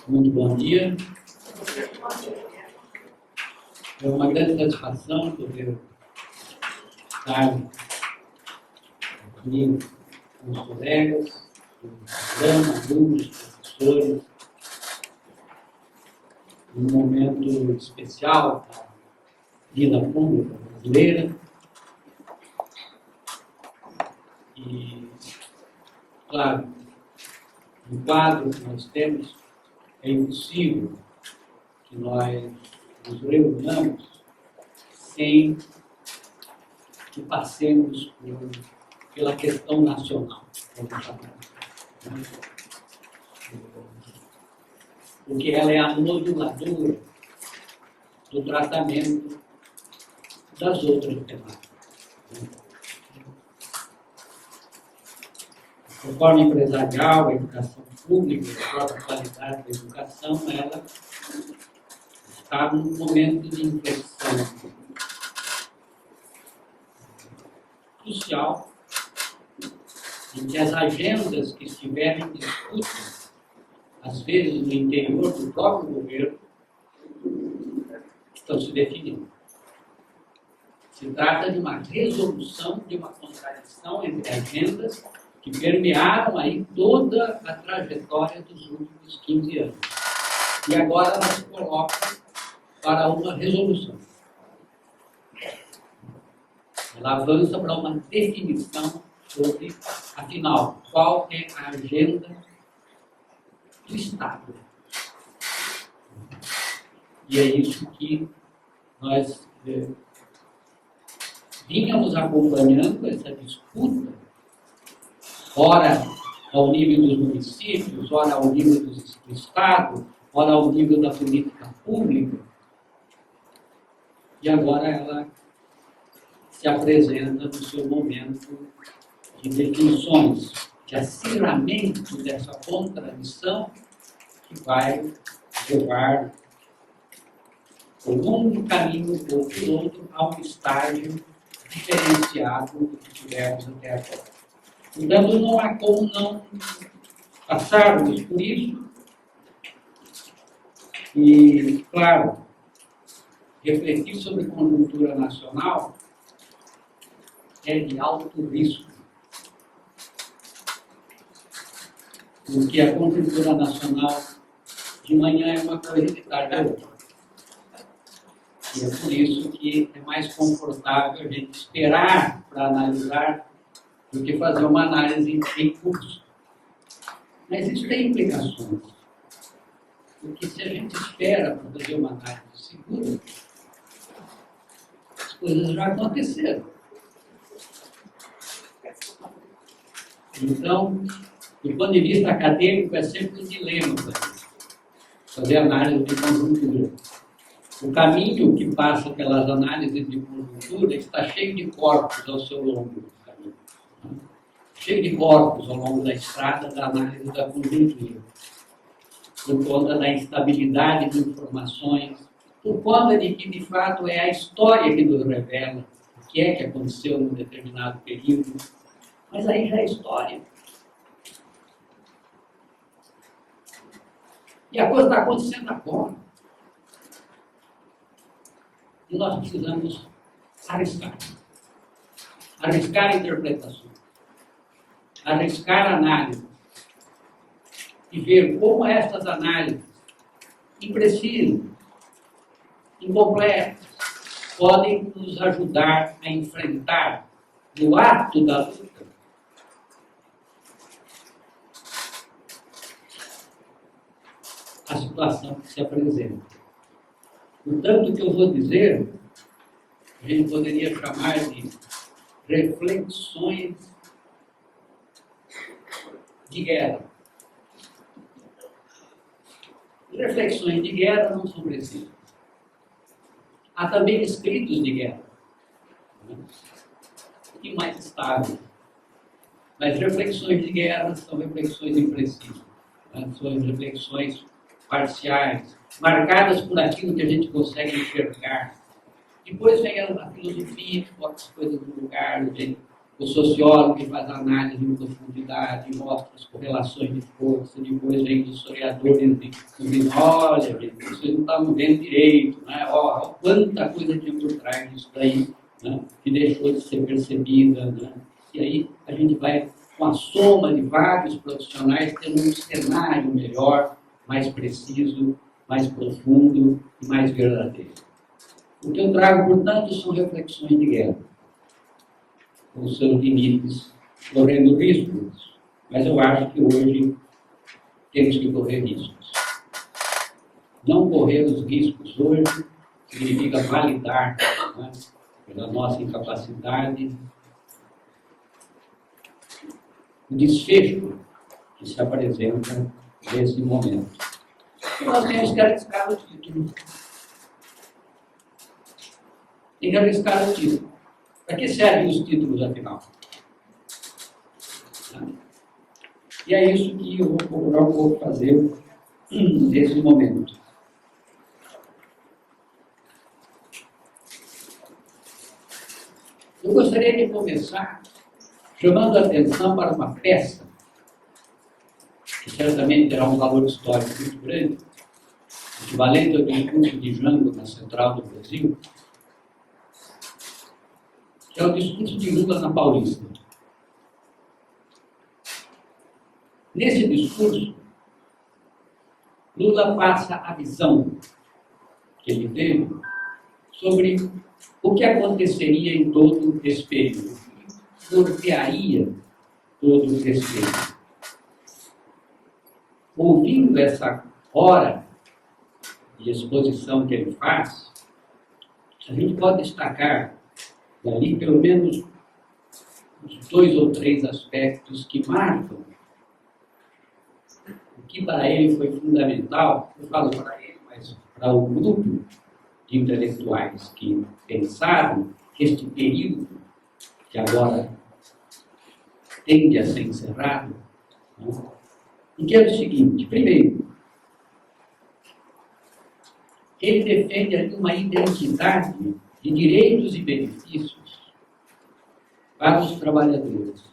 Muito bom dia. É uma grande satisfação poder estar aqui com os colegas, alunos, professores, num momento especial da vida pública brasileira. E, claro, no quadro que nós temos, é impossível que nós nos reunamos sem que passemos pela questão nacional. Porque ela é a moduladora do tratamento das outras temáticas. Conforme empresarial, a educação pública, a própria qualidade da educação, ela está num momento de inflexão crucial, em que as agendas que estiverem em disputa, às vezes no interior do próprio governo, estão se definindo. Se trata de uma resolução de uma contradição entre agendas que permearam aí toda a trajetória dos últimos 15 anos. E agora ela se coloca para uma resolução. Ela avança para uma definição sobre, afinal, qual é a agenda do Estado. E é isso que nós vínhamos acompanhando, essa disputa, ora ao nível dos municípios, ora ao nível do Estado, ora ao nível da política pública, e agora ela se apresenta no seu momento de definições, de acirramento dessa contradição que vai levar por um longo caminho ou por outro a um estágio diferenciado do que tivemos até agora. Então, não há como não passarmos por isso. E, claro, refletir sobre conjuntura nacional é de alto risco. Porque a conjuntura nacional de manhã é uma coisa e de tarde é outra. E é por isso que é mais confortável a gente esperar para analisar do que fazer uma análise em curso. Mas isso tem implicações. Porque se a gente espera para fazer uma análise segura, as coisas já aconteceram. Então, do ponto de vista acadêmico, é sempre um dilema fazer análise de conjuntura. O caminho que passa pelas análises de conjuntura está cheio de corpos ao seu longo do caminho. Cheio de corpos ao longo da estrada da análise da conjuntura. Por conta da instabilidade de informações, por conta de que, de fato, é a história que nos revela o que é que aconteceu num determinado período. Mas aí já é história. E a coisa está acontecendo agora. E nós precisamos arriscar. Arriscar interpretações. Arriscar análise. E ver como essas análises imprecisas, incompletas, podem nos ajudar a enfrentar, no ato da luta, a situação que se apresenta. Portanto, o que eu vou dizer, a gente poderia chamar de reflexões de guerra. Reflexões de guerra não são precisas. Há também escritos de guerra, e mais estáveis. Mas reflexões de guerra são reflexões imprecisas, são reflexões parciais, marcadas por aquilo que a gente consegue enxergar. Depois vem a filosofia que bota as coisas no lugar, o sociólogo que faz análise em profundidade, mostra as correlações de força, depois vem os historiadores que dizem, olha, gente, vocês não estavam vendo direito, né? Ó, quanta coisa tinha por trás disso daí, né? Que deixou de ser percebida, né? E aí a gente vai, com a soma de vários profissionais, tendo um cenário melhor, mais preciso, mais profundo e mais verdadeiro. O que eu trago, portanto, são reflexões de guerra, com seus limites, correndo riscos, mas eu acho que hoje temos que correr riscos. Não correr os riscos hoje significa validar, né, pela nossa incapacidade o desfecho que se apresenta nesse momento. E nós temos que arriscar o título. Tem que arriscar o título. Para que servem os títulos, afinal? E é isso que eu vou procurar um pouco fazer nesse momento. Eu gostaria de começar chamando a atenção para uma peça que certamente terá um valor histórico muito grande, equivalente ao discurso de Jango na Central do Brasil, que é o discurso de Lula na Paulista. Nesse discurso, Lula passa a visão que ele teve sobre o que aconteceria em todo esse período, que nortearia todo esse período. Ouvindo essa hora de exposição que ele faz, a gente pode destacar dali pelo menos uns 2 ou 3 aspectos que marcam o que para ele foi fundamental. Eu falo para ele, mas para o grupo de intelectuais que pensaram que este período, que agora tende a ser encerrado, né, e que é o seguinte: primeiro, ele defende ali uma identidade de direitos e benefícios para os trabalhadores.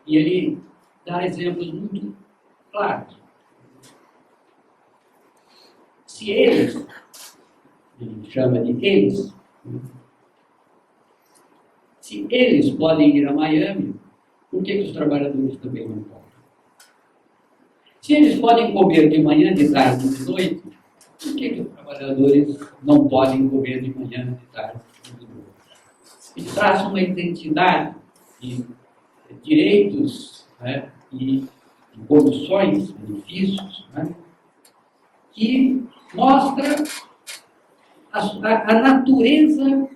E ele dá exemplos muito claros. Se eles, ele chama de eles, se eles podem ir a Miami, por que os trabalhadores também não podem? Se eles podem comer de manhã, de tarde e de noite, por que os trabalhadores não podem comer de manhã, de tarde e de noite? Ele traz uma identidade de direitos, né, e de condições, benefícios, né, que mostra a natureza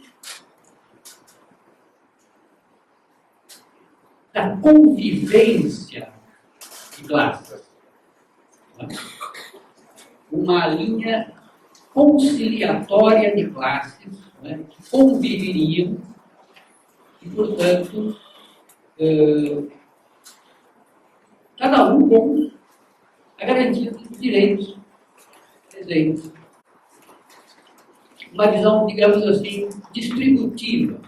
da convivência de classes. Uma linha conciliatória de classes, né, que conviveriam e, portanto, cada um com a garantia dos direitos presentes. Uma visão, digamos assim, distributiva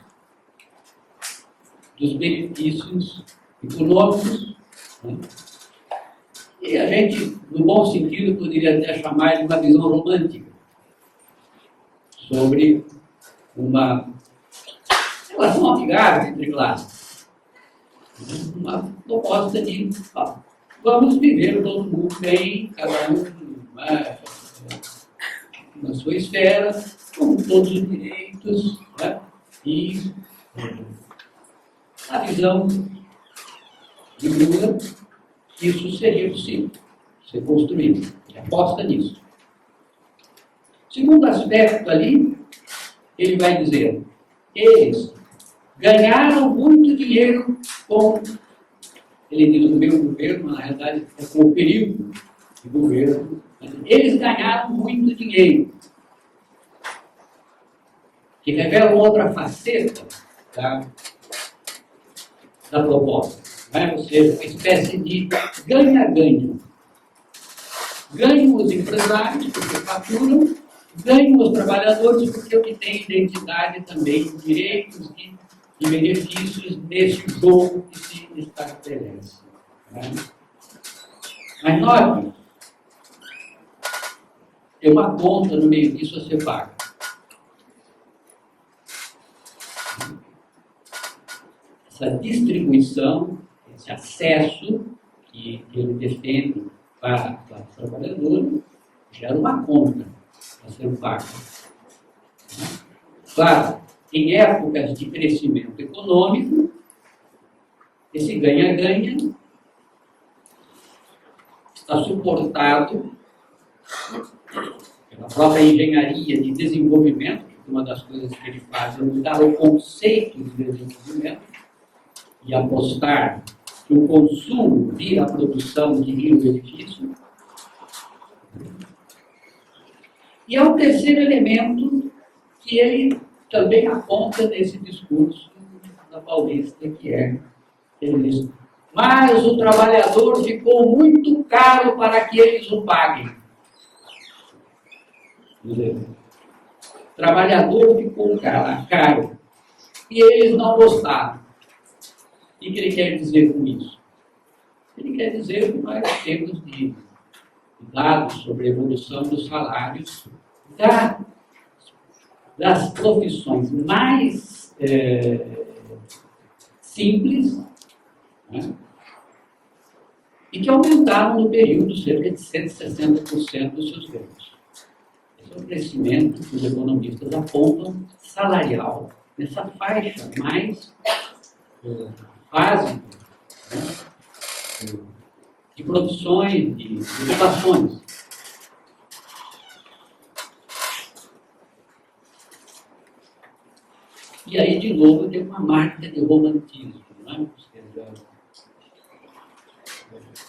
dos benefícios econômicos, né? E a gente, no bom sentido, poderia até chamar de uma visão romântica sobre uma relação amigável entre classes. Uma proposta de vamos viver todo mundo bem, cada um na sua esfera, com todos os direitos, né? E a visão de Lula, isso seria possível ser construído. Ele aposta nisso. Segundo aspecto ali, ele vai dizer: eles ganharam muito dinheiro com, ele diz o meu governo, na realidade é com o período de governo, eles ganharam muito dinheiro, que revela uma outra faceta da proposta. Ou seja, uma espécie de ganha-ganha. Ganham os empresários, porque faturam, Ganham os trabalhadores porque obtêm identidade também, direitos e benefícios nesse jogo que se estabelece. Né? Mas note, tem uma conta no meio disso a ser paga. Essa distribuição, esse acesso que ele defende para a classe trabalhadora, gera uma conta a ser paga. Claro, em épocas de crescimento econômico, esse ganha-ganha está suportado pela própria engenharia de desenvolvimento, que uma das coisas que ele faz é mudar o conceito de desenvolvimento e apostar que o consumo vira a produção de vira o benefício. E é o terceiro elemento que ele também aponta nesse discurso da Paulista, que é, ele diz, mas o trabalhador ficou muito caro para que eles o paguem. O trabalhador ficou caro e eles não gostaram. O que ele quer dizer com isso? Ele quer dizer que nós temos de dados sobre a evolução dos salários das profissões mais simples, né? E que aumentaram no período cerca de 160% dos seus ganhos. Esse é o crescimento que os economistas apontam salarial, nessa faixa mais básica, né? De profissões, de ocupações. E aí, de novo, tem uma marca de romantismo. Né?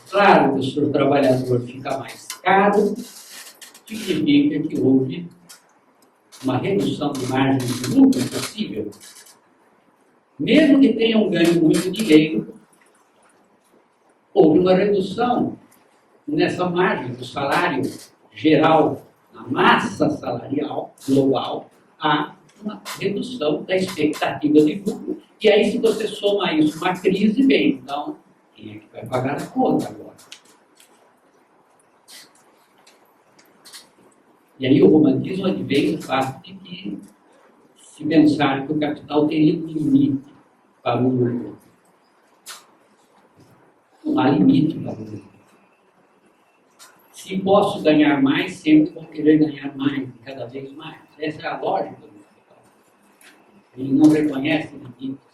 Claro que se o trabalhador fica mais caro, significa que houve uma redução de margem de lucro possível. Mesmo que tenham ganho muito dinheiro, houve uma redução nessa margem do salário geral, na massa salarial global, há uma redução da expectativa de lucro. E aí, se você soma isso uma crise, bem, então, quem é que vai pagar a conta agora? E aí o romantismo advém do fato de que se pensar que o capital teria um limite para o lucro. Não há limite para o lucro. Se posso ganhar mais, sempre vou querer ganhar mais, cada vez mais. Essa é a lógica do capital. Ele não reconhece limites.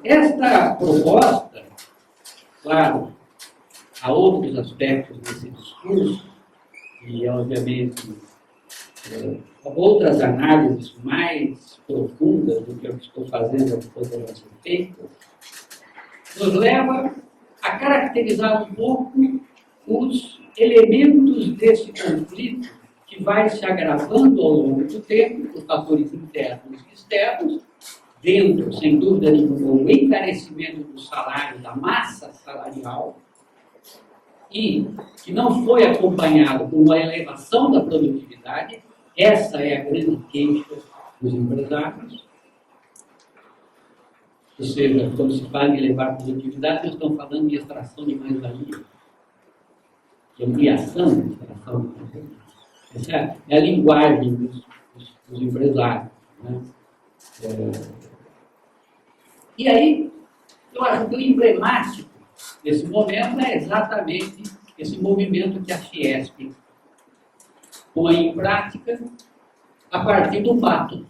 Esta proposta, claro, há outros aspectos desse discurso, e obviamente outras análises mais profundas do que eu estou fazendo que poderão ser feitas, nos leva a caracterizar um pouco os elementos desse conflito que vai se agravando ao longo do tempo, os fatores internos e externos, dentro, sem dúvida nenhuma, o encarecimento do salário, da massa salarial, e que não foi acompanhado por uma elevação da produtividade. Essa é a grande queixa dos empresários. Ou seja, quando se fala em elevar a produtividade, nós estamos falando de extração de mais-valia, de ampliação de extração de mais-valia. Essa é a linguagem dos empresários. Né? E aí, eu acho que o emblemático desse momento é exatamente esse movimento que a Fiesp põe em prática a partir do fato.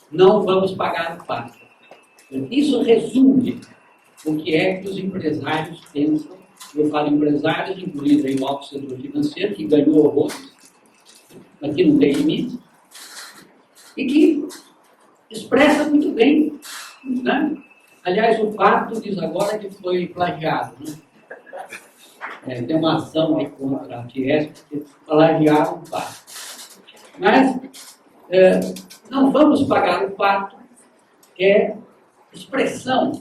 Não vamos pagar o fato. Isso resume o que é que os empresários pensam. Eu falo empresários, incluindo aí o alto setor financeiro, que ganhou horrores, mas que não tem limite, e que expressa muito bem, né? Aliás, o fato diz agora que foi plagiado. Né? Tem uma ação aí contra a Fiesp que plagiaram o fato. Mas não vamos pagar o fato, que é expressão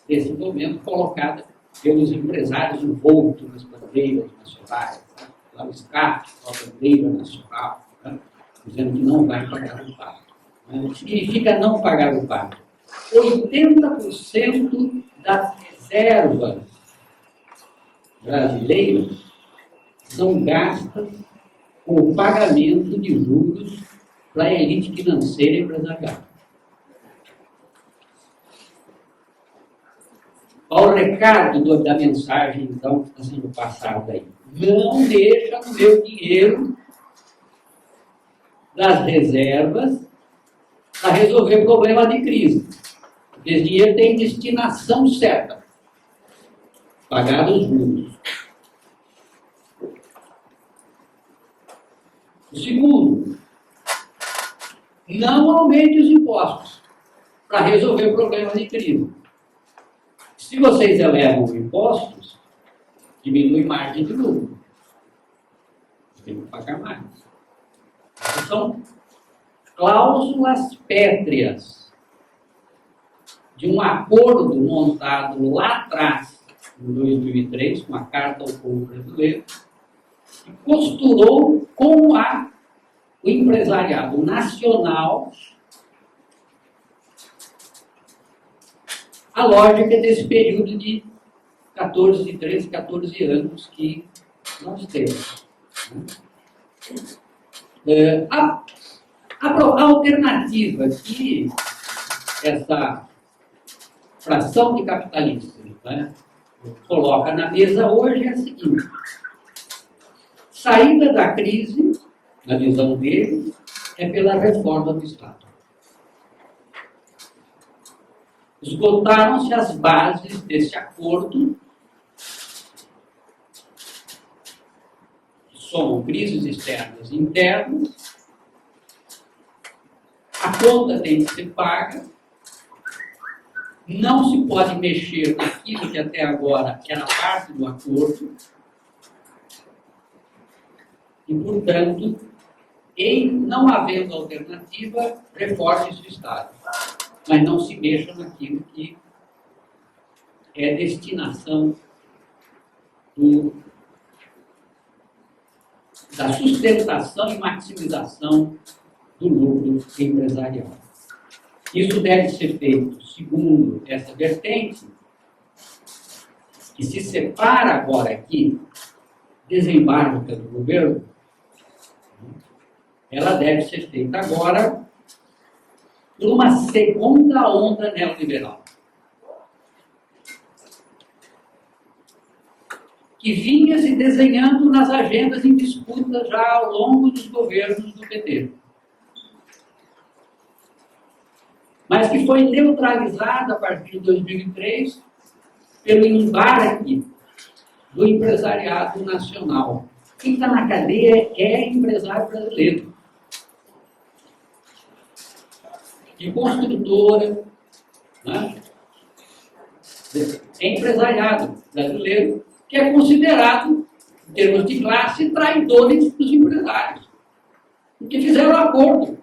desse momento colocada pelos empresários envoltos nas bandeiras nacionais, né? Lá o SCAF, a bandeira nacional, né? Dizendo que não vai pagar o pato. Né? O que significa não pagar o pato? 80% das reservas brasileiras são gastas com o pagamento de juros para a elite financeira e empresarial. Qual o recado da mensagem, então, que está sendo passada aí? Não deixa o meu dinheiro das reservas para resolver problema de crise. Porque esse dinheiro tem destinação certa. Pagar os juros. O segundo, não aumente os impostos para resolver problemas de crise. Se vocês elevam impostos, diminui margem de lucro. Tem que pagar mais. São cláusulas pétreas de um acordo montado lá atrás, em 2003, com a Carta ao Povo Brasileiro, que costurou com o empresariado nacional a lógica desse período de 13, 14 anos que nós temos. A alternativa que essa fração de capitalistas, né, coloca na mesa hoje é a seguinte: saída da crise, na visão dele, é pela reforma do Estado. Esgotaram-se as bases desse acordo, que somam crises externas e internas. A conta tem que ser paga. Não se pode mexer naquilo que até agora era parte do acordo. E, portanto, em não havendo alternativa, reforme-se o Estado. Mas não se mexa naquilo que é destinação da sustentação e maximização do lucro empresarial. Isso deve ser feito segundo essa vertente, que se separa agora aqui, desembarca do governo. Ela deve ser feita agora por uma segunda onda neoliberal, que vinha se desenhando nas agendas em disputa já ao longo dos governos do PT, mas que foi neutralizada a partir de 2003 pelo embarque do empresariado nacional. Quem está na cadeia é empresário brasileiro. E construtora, né? É empresariado brasileiro, que é considerado, em termos de classe, traidores dos empresários, porque fizeram acordo.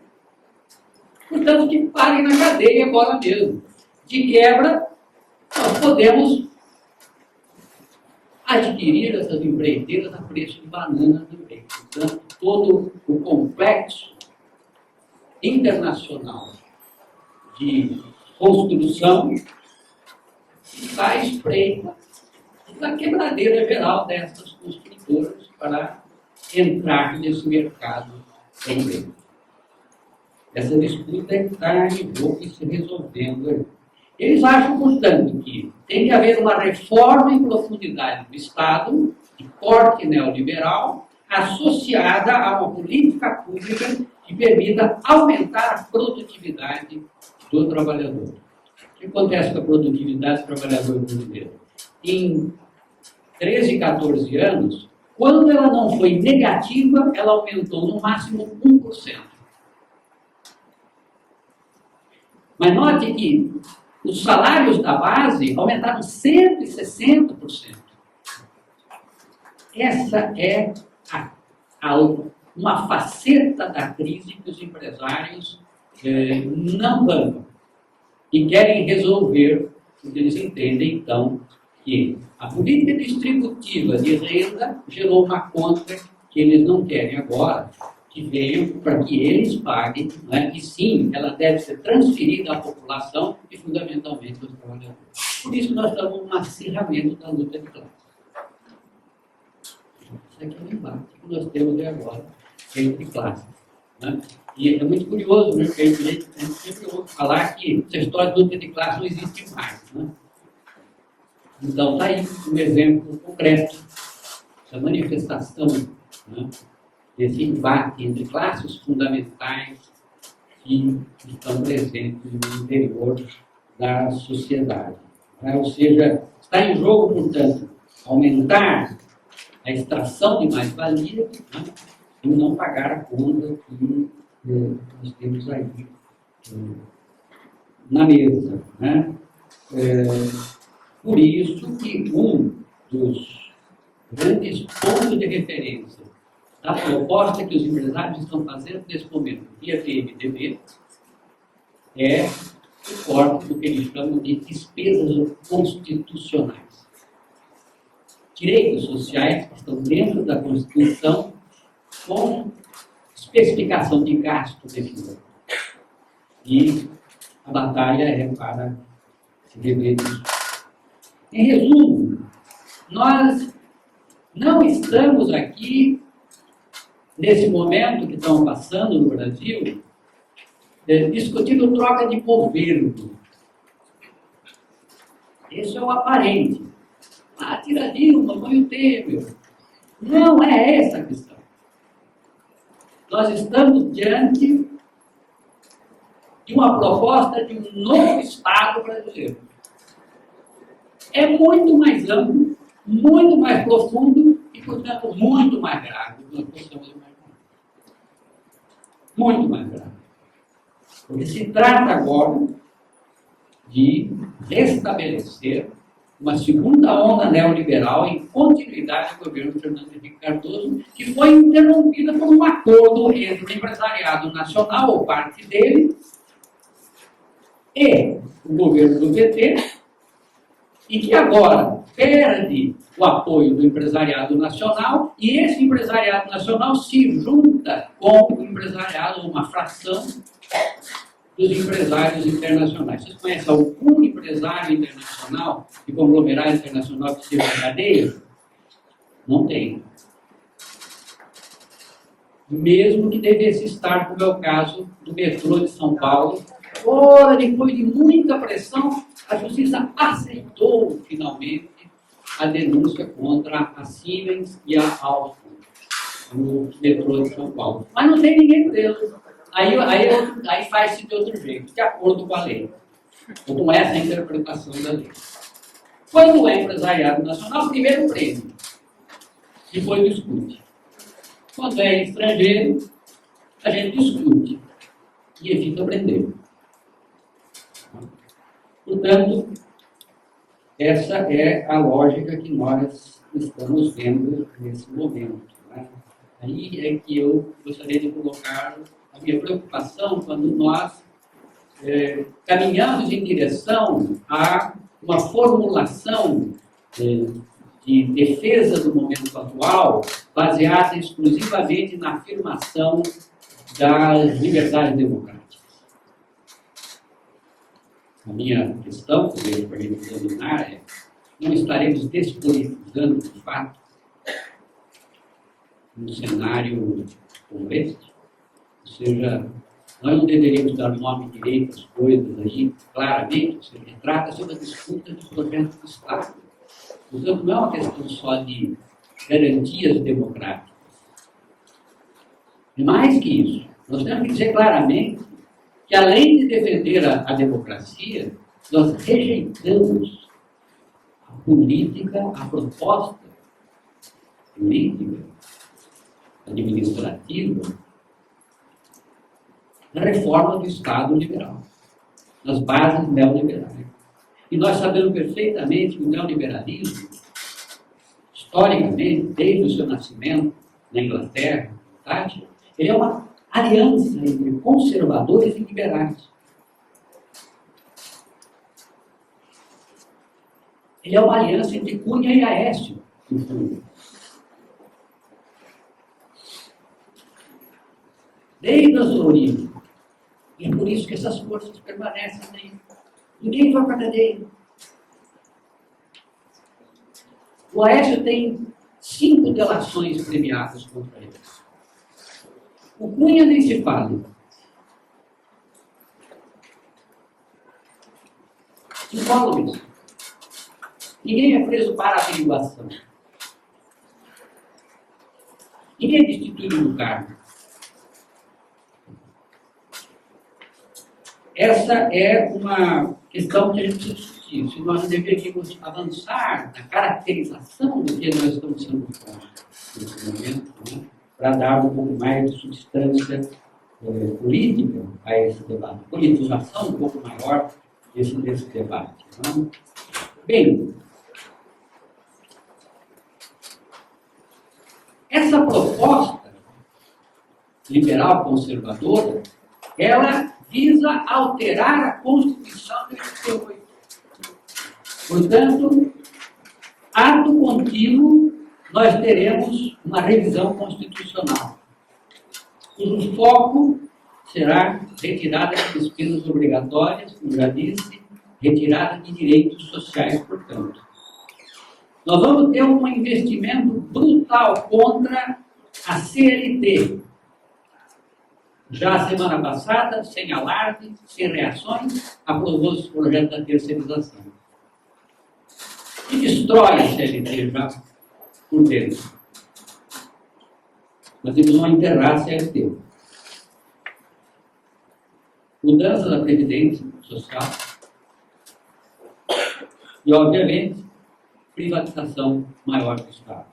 Portanto, que parem na cadeia agora mesmo. De quebra, nós podemos adquirir essas empreiteiras a preço de banana também. Portanto, todo o complexo internacional de construção está à espreita da quebradeira geral dessas construtoras para entrar nesse mercado também. Essa disputa está em jogo e se resolvendo. Eles acham, portanto, que tem que haver uma reforma em profundidade do Estado, de corte neoliberal, associada a uma política pública que permita aumentar a produtividade do trabalhador. O que acontece com a produtividade do trabalhador brasileiro? Em 13, 14 anos, quando ela não foi negativa, ela aumentou no máximo 1%. Mas note que os salários da base aumentaram 160%. Essa é uma faceta da crise que os empresários não bancam e querem resolver, porque eles entendem, então, que a política distributiva de renda gerou uma conta que eles não querem agora, que veio para que eles paguem, não é? E sim, ela deve ser transferida à população e fundamentalmente aos trabalhadores. Por isso nós estamos num acirramento da luta de classe. Isso aqui é um embate que nós temos agora entre classes. Né? E é muito curioso, né? Porque a gente sempre ouve falar que essa história de luta de classe não existe mais. Né? Então, está aí um exemplo concreto, essa manifestação, né, desse embate entre classes fundamentais que estão presentes no interior da sociedade. Né? Ou seja, está em jogo, portanto, aumentar a extração de mais-valia, né, e não pagar a conta que nós temos aí na mesa. Né? Por isso que um dos grandes pontos de referência da proposta que os empresários estão fazendo nesse momento, via PMDB, é o corte do que eles chamam de despesas constitucionais. Direitos sociais que estão dentro da Constituição com especificação de gasto definida. E a batalha é para se rever isso. Em resumo, nós não estamos aqui, nesse momento que estamos passando no Brasil, discutindo troca de governo. Esse é o aparente. Tira Dilma, põe o Temer. Não é essa a questão. Nós estamos diante de uma proposta de um novo Estado brasileiro. É muito mais amplo, muito mais profundo e, portanto, muito mais grave. Muito mais grave. Porque se trata agora de restabelecer uma segunda onda neoliberal em continuidade do governo Fernando Henrique Cardoso, que foi interrompida por um acordo entre o empresariado nacional, ou parte dele, e o governo do PT, e que agora perde o apoio do empresariado nacional, e esse empresariado nacional se junta com o empresariado, uma fração dos empresários internacionais. Vocês conhecem algum empresário internacional e conglomerado internacional que esteja na cadeia? Não tem. Mesmo que devesse estar, como é o caso do metrô de São Paulo. Ora, depois de muita pressão, a justiça aceitou, finalmente, a denúncia contra a Siemens e a Alstom no metrô de São Paulo. Mas não tem ninguém preso. Aí faz-se de outro jeito, de acordo com a lei. Ou com essa interpretação da lei. Quando é empresariado nacional, primeiro prêmio. Depois discute. Quando é estrangeiro, a gente discute. E evita prender. Portanto, essa é a lógica que nós estamos vendo nesse momento. Né? Aí é que eu gostaria de colocar a minha preocupação quando nós caminhamos em direção a uma formulação de defesa do momento atual baseada exclusivamente na afirmação das liberdades democráticas. A minha questão, que veio para a gente examinar, é: não estaremos despolitizando, de fato, um cenário como este? Ou seja, nós não deveríamos dar nome direito às coisas aí, claramente, ou seja, trata-se de uma disputa de projetos do Estado. Portanto, não é uma questão só de garantias democráticas. E mais que isso, nós temos que dizer claramente que, além de defender a democracia, nós rejeitamos a política, a proposta política, administrativa, da reforma do Estado liberal, das bases neoliberais. E nós sabemos perfeitamente que o neoliberalismo, historicamente, desde o seu nascimento na Inglaterra, Tátia, ele é uma aliança entre conservadores e liberais. Ele é uma aliança entre Cunha e Aécio, no fundo. Desde as origens. E é por isso que essas forças permanecem aí. Ninguém vai para a cadeia. O Aécio tem 5 delações premiadas contra ele. O Cunha nem se fala. Incólumes. Ninguém é preso para averiguação. Ninguém é destituído do cargo. Essa é uma questão que a gente precisa discutir. Se nós deveríamos avançar na caracterização do que nós estamos sendo nesse momento, né, para dar um pouco mais de substância política a esse debate, politização um pouco maior desse debate. Né? Bem, essa proposta liberal conservadora, ela visa alterar a Constituição de 88. Portanto, ato contínuo, nós teremos uma revisão constitucional, cujo foco será retirada de despesas obrigatórias, como já disse, retirada de direitos sociais, portanto. Nós vamos ter um investimento brutal contra a CLT. Já a semana passada, sem alarde, sem reações, aprovou-se o projeto da terceirização. E destrói a CLT já por dentro. Nós temos que enterrar a CLT. Mudança da Previdência Social e, obviamente, privatização maior do Estado.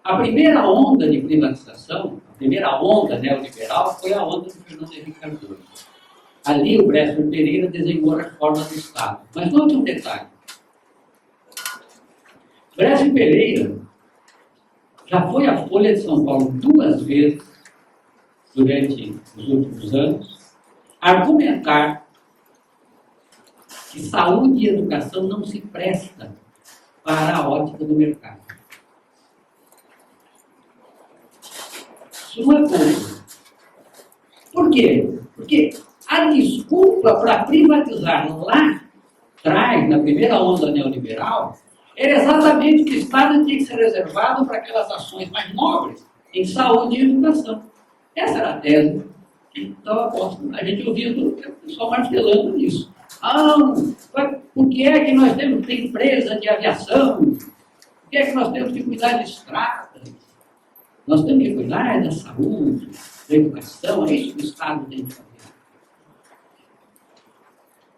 A primeira onda de privatização, a primeira onda neoliberal, foi a onda do Fernando Henrique Cardoso. Ali o Bresser Pereira desenhou a reforma do Estado. Mas note um detalhe. Bresser Pereira já foi à Folha de São Paulo 2 vezes durante os últimos anos argumentar que saúde e educação não se prestam para a ótica do mercado. Isso não é pouco. Por quê? Porque a desculpa para privatizar lá atrás, na primeira onda neoliberal, era exatamente que o Estado tinha que ser reservado para aquelas ações mais nobres em saúde e educação. Essa era a tese que estava posta. A gente ouvia todo o pessoal martelando nisso. Por que é que nós temos que ter empresa de aviação? Por que é que nós temos que cuidar de estradas? Nós temos que cuidar da saúde, da educação, é isso que o Estado tem que fazer.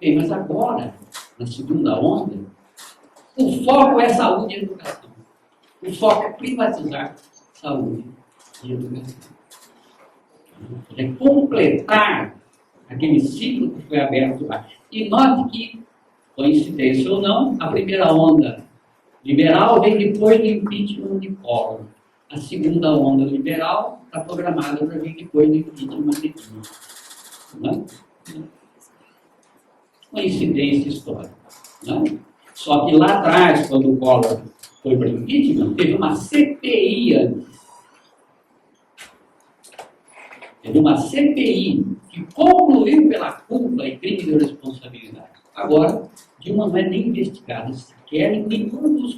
Bem, mas agora, na segunda onda, o foco é saúde e educação. O foco é privatizar saúde e educação. É completar aquele ciclo que foi aberto lá. E note que, coincidência ou não, a primeira onda liberal vem depois do impeachment de Collor. A segunda onda liberal está programada para vir depois do impeachment de Dilma. Não é? Coincidência histórica. Não é? Só que lá atrás, quando o Collor foi para o impeachment, teve uma CPI antes. Teve uma CPI que concluiu pela culpa e crime de responsabilidade. Agora, Dilma não é nem investigada sequer em nenhum dos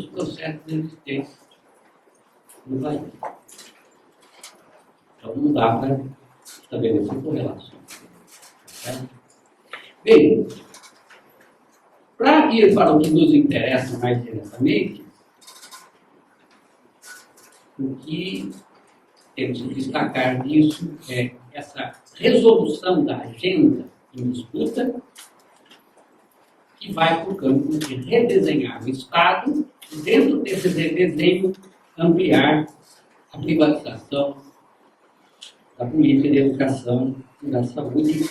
processos de existência no país. Então, não dá para estabelecer correlação. Certo? Bem, para ir para o que nos interessa mais diretamente, o que temos que destacar disso é essa resolução da agenda em disputa, que vai para o campo de redesenhar o Estado e, dentro desse redesenho, ampliar a privatização da política de educação e da saúde,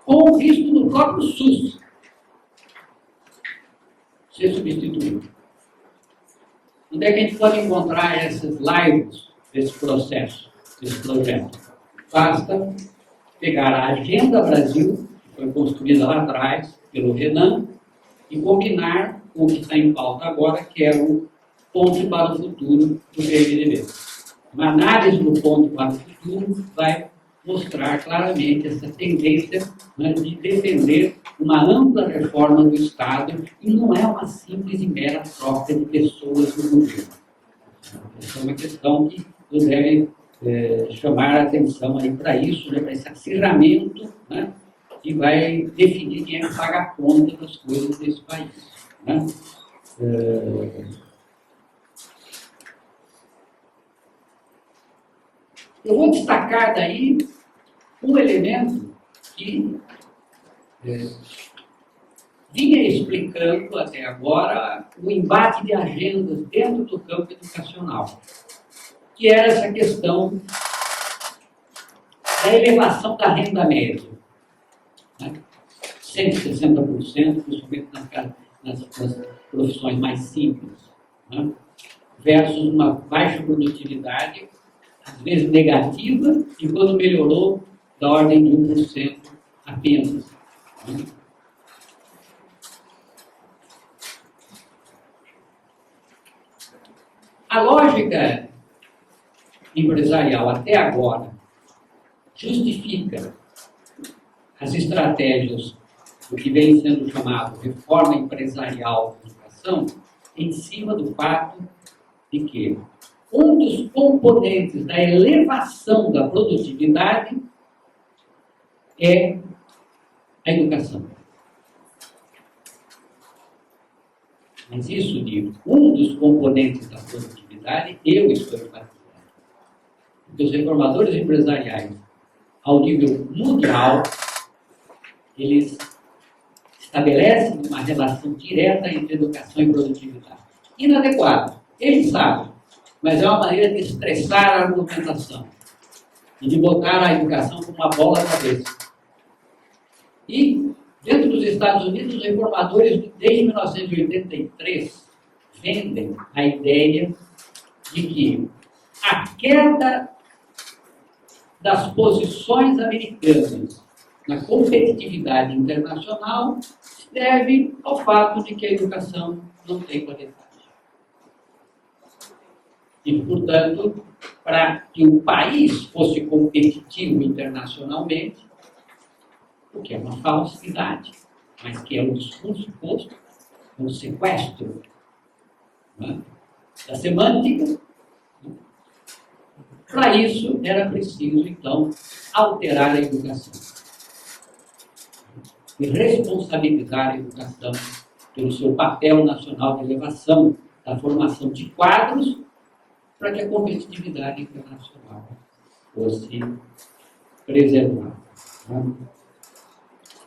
com o risco do próprio SUS ser substituído. Onde é que a gente pode encontrar esses lives desse processo, desse projeto? Basta pegar a Agenda Brasil, que foi construída lá atrás pelo Renan, e combinar o que está em pauta agora, que é o Ponte para o Futuro do PMDB. Uma análise do Ponte para o Futuro vai mostrar claramente essa tendência, né, de defender uma ampla reforma do Estado, e não é uma simples e mera troca de pessoas no governo. Essa é uma questão que nos deve chamar a atenção para isso, né, para esse acirramento, né, que vai definir quem é que paga a conta das coisas desse país. Né? Eu vou destacar daí um elemento que vinha explicando até agora o embate de agendas dentro do campo educacional, que era essa questão da elevação da renda média. Né? 160%, principalmente nas profissões mais simples, né? Versus uma baixa produtividade, às vezes negativa, e quando melhorou, da ordem de 1% apenas. Né? A lógica empresarial até agora justifica as estratégias do que vem sendo chamado reforma empresarial da educação em cima do fato de que um dos componentes da elevação da produtividade é a educação. Mas isso de um dos componentes da produtividade, eu estou enfatizando. Porque os reformadores empresariais, ao nível mundial, eles estabelecem uma relação direta entre educação e produtividade. Inadequada, eles sabem, mas é uma maneira de estressar a argumentação e de botar a educação como uma bola na cabeça. E, dentro dos Estados Unidos, os reformadores, desde 1983, vendem a ideia de que a queda das posições americanas na competitividade internacional se deve ao fato de que a educação não tem qualidade. E, portanto, para que o país fosse competitivo internacionalmente, o que é uma falsidade, mas que é um discurso posto, um sequestro, né, da semântica. Para isso, era preciso, então, alterar a educação e responsabilizar a educação pelo seu papel nacional de elevação da formação de quadros para que a competitividade internacional fosse preservada. Né?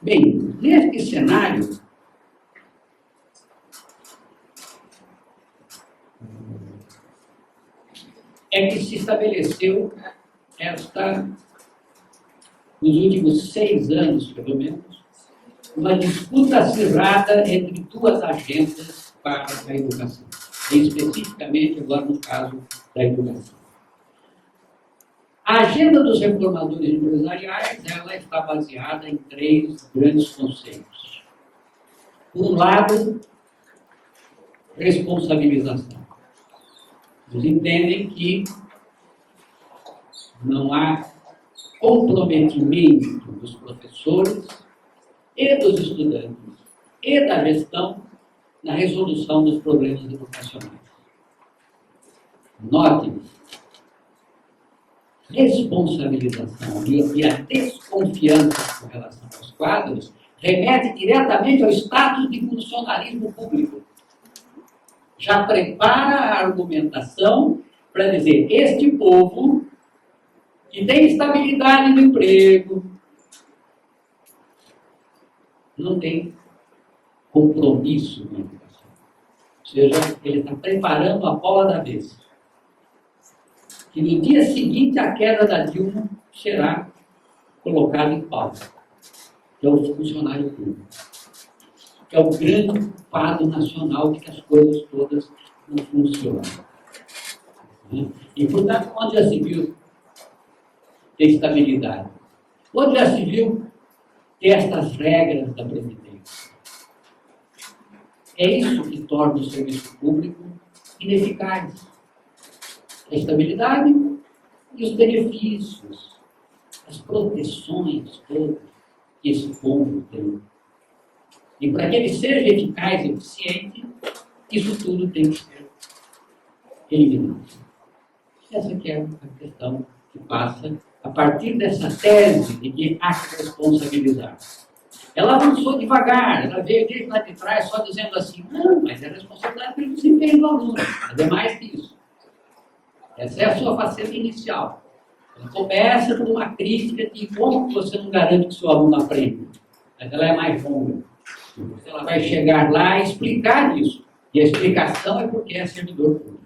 Bem, neste cenário, é que se estabeleceu nos últimos 6 anos, pelo menos, uma disputa acirrada entre duas agendas para a educação, e especificamente agora no caso da educação. A agenda dos reformadores empresariais, ela está baseada em 3 grandes conceitos. Por um lado, responsabilização. Eles entendem que não há comprometimento dos professores e dos estudantes e da gestão na resolução dos problemas educacionais. Notem, responsabilização e a desconfiança com relação aos quadros remete diretamente ao status de funcionalismo público. Já prepara a argumentação para dizer: este povo que tem estabilidade no emprego não tem compromisso com a educação. Ou seja, ele está preparando a bola da vez. Que no dia seguinte a queda da Dilma será colocada em pauta, que é o funcionário público, que é o grande culpado nacional de que as coisas todas não funcionam. E, portanto, onde já se viu ter estabilidade? Onde já se viu ter estas regras da Previdência? É isso que torna o serviço público ineficaz. A estabilidade e os benefícios, as proteções todas que esse povo tem. E para que ele seja eficaz e eficiente, isso tudo tem que ser eliminado. Essa que é a questão que passa a partir dessa tese de que há que responsabilizar. Ela avançou devagar, ela veio desde lá de trás só dizendo assim, não, mas é responsabilidade pelo desempenho do aluno. Mas é mais que isso. Essa é a sua faceta inicial. Ela começa com uma crítica de como você não garante que o seu aluno aprenda. Mas ela é mais longa. Ela vai chegar lá e explicar isso. E a explicação é porque é servidor público.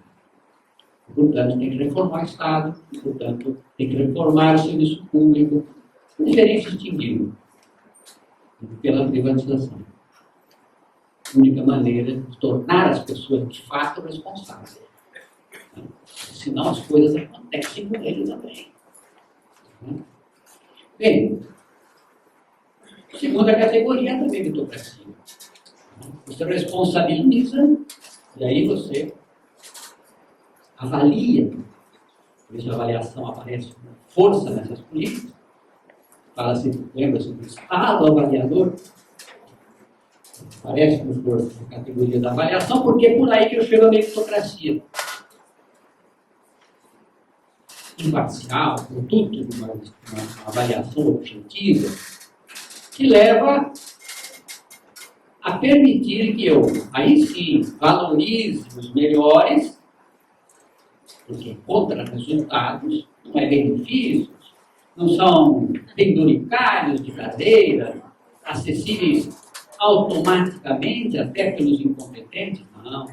Portanto, tem que reformar o Estado, portanto, tem que reformar o serviço público, de gerente extinguido pela privatização. A única maneira de tornar as pessoas de fato responsáveis. Senão as coisas acontecem com ele também. Bem, segunda categoria é a meritocracia. Você responsabiliza e aí você avalia. Por isso a avaliação aparece com força nessas políticas. Fala-se, lembra-se do Estado avaliador? Aparece com força na categoria da avaliação, porque é por aí que eu chego à meritocracia. Imparcial, produto de uma avaliação objetiva, que leva a permitir que eu, aí sim, valorize os melhores, porque contra resultados, não é benefícios, não são penduricários de cadeira, acessíveis automaticamente até pelos incompetentes, não.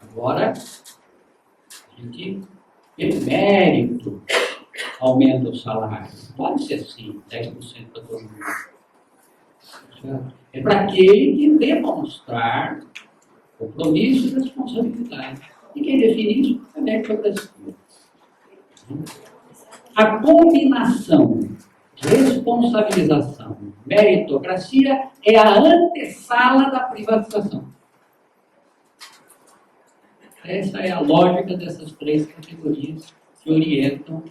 Agora, a gente, pelo mérito, aumenta o salário. Pode ser sim, 10% para todo mundo. É para aquele que demonstrar compromisso e responsabilidade. E quem define isso é a meritocracia. A combinação de responsabilização e meritocracia é a antessala da privatização. Essa é a lógica dessas três categorias que orientam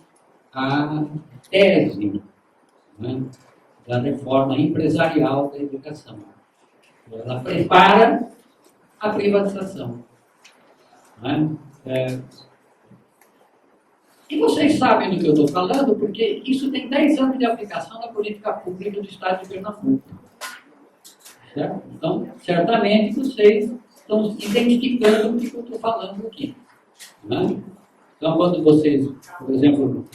a tese, né, da reforma empresarial da educação. Ela prepara a privatização. Né? E vocês sabem do que eu estou falando, porque isso tem 10 anos de aplicação na política pública do Estado de Pernambuco. Certo? Então, certamente vocês estão identificando o que eu estou falando aqui. Né? Então, quando vocês, por exemplo,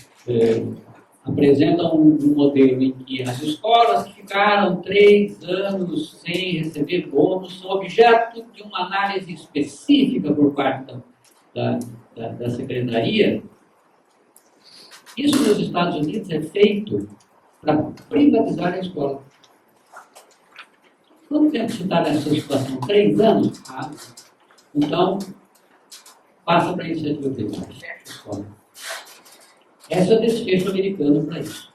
apresentam um modelo em que as escolas que ficaram 3 anos sem receber bônus são objeto de uma análise específica por parte da Secretaria. Isso nos Estados Unidos é feito para privatizar a escola. Quanto tempo você está nessa situação? 3 anos? Ah, então, passa para a iniciativa privada. Esse é o desfecho americano para isso.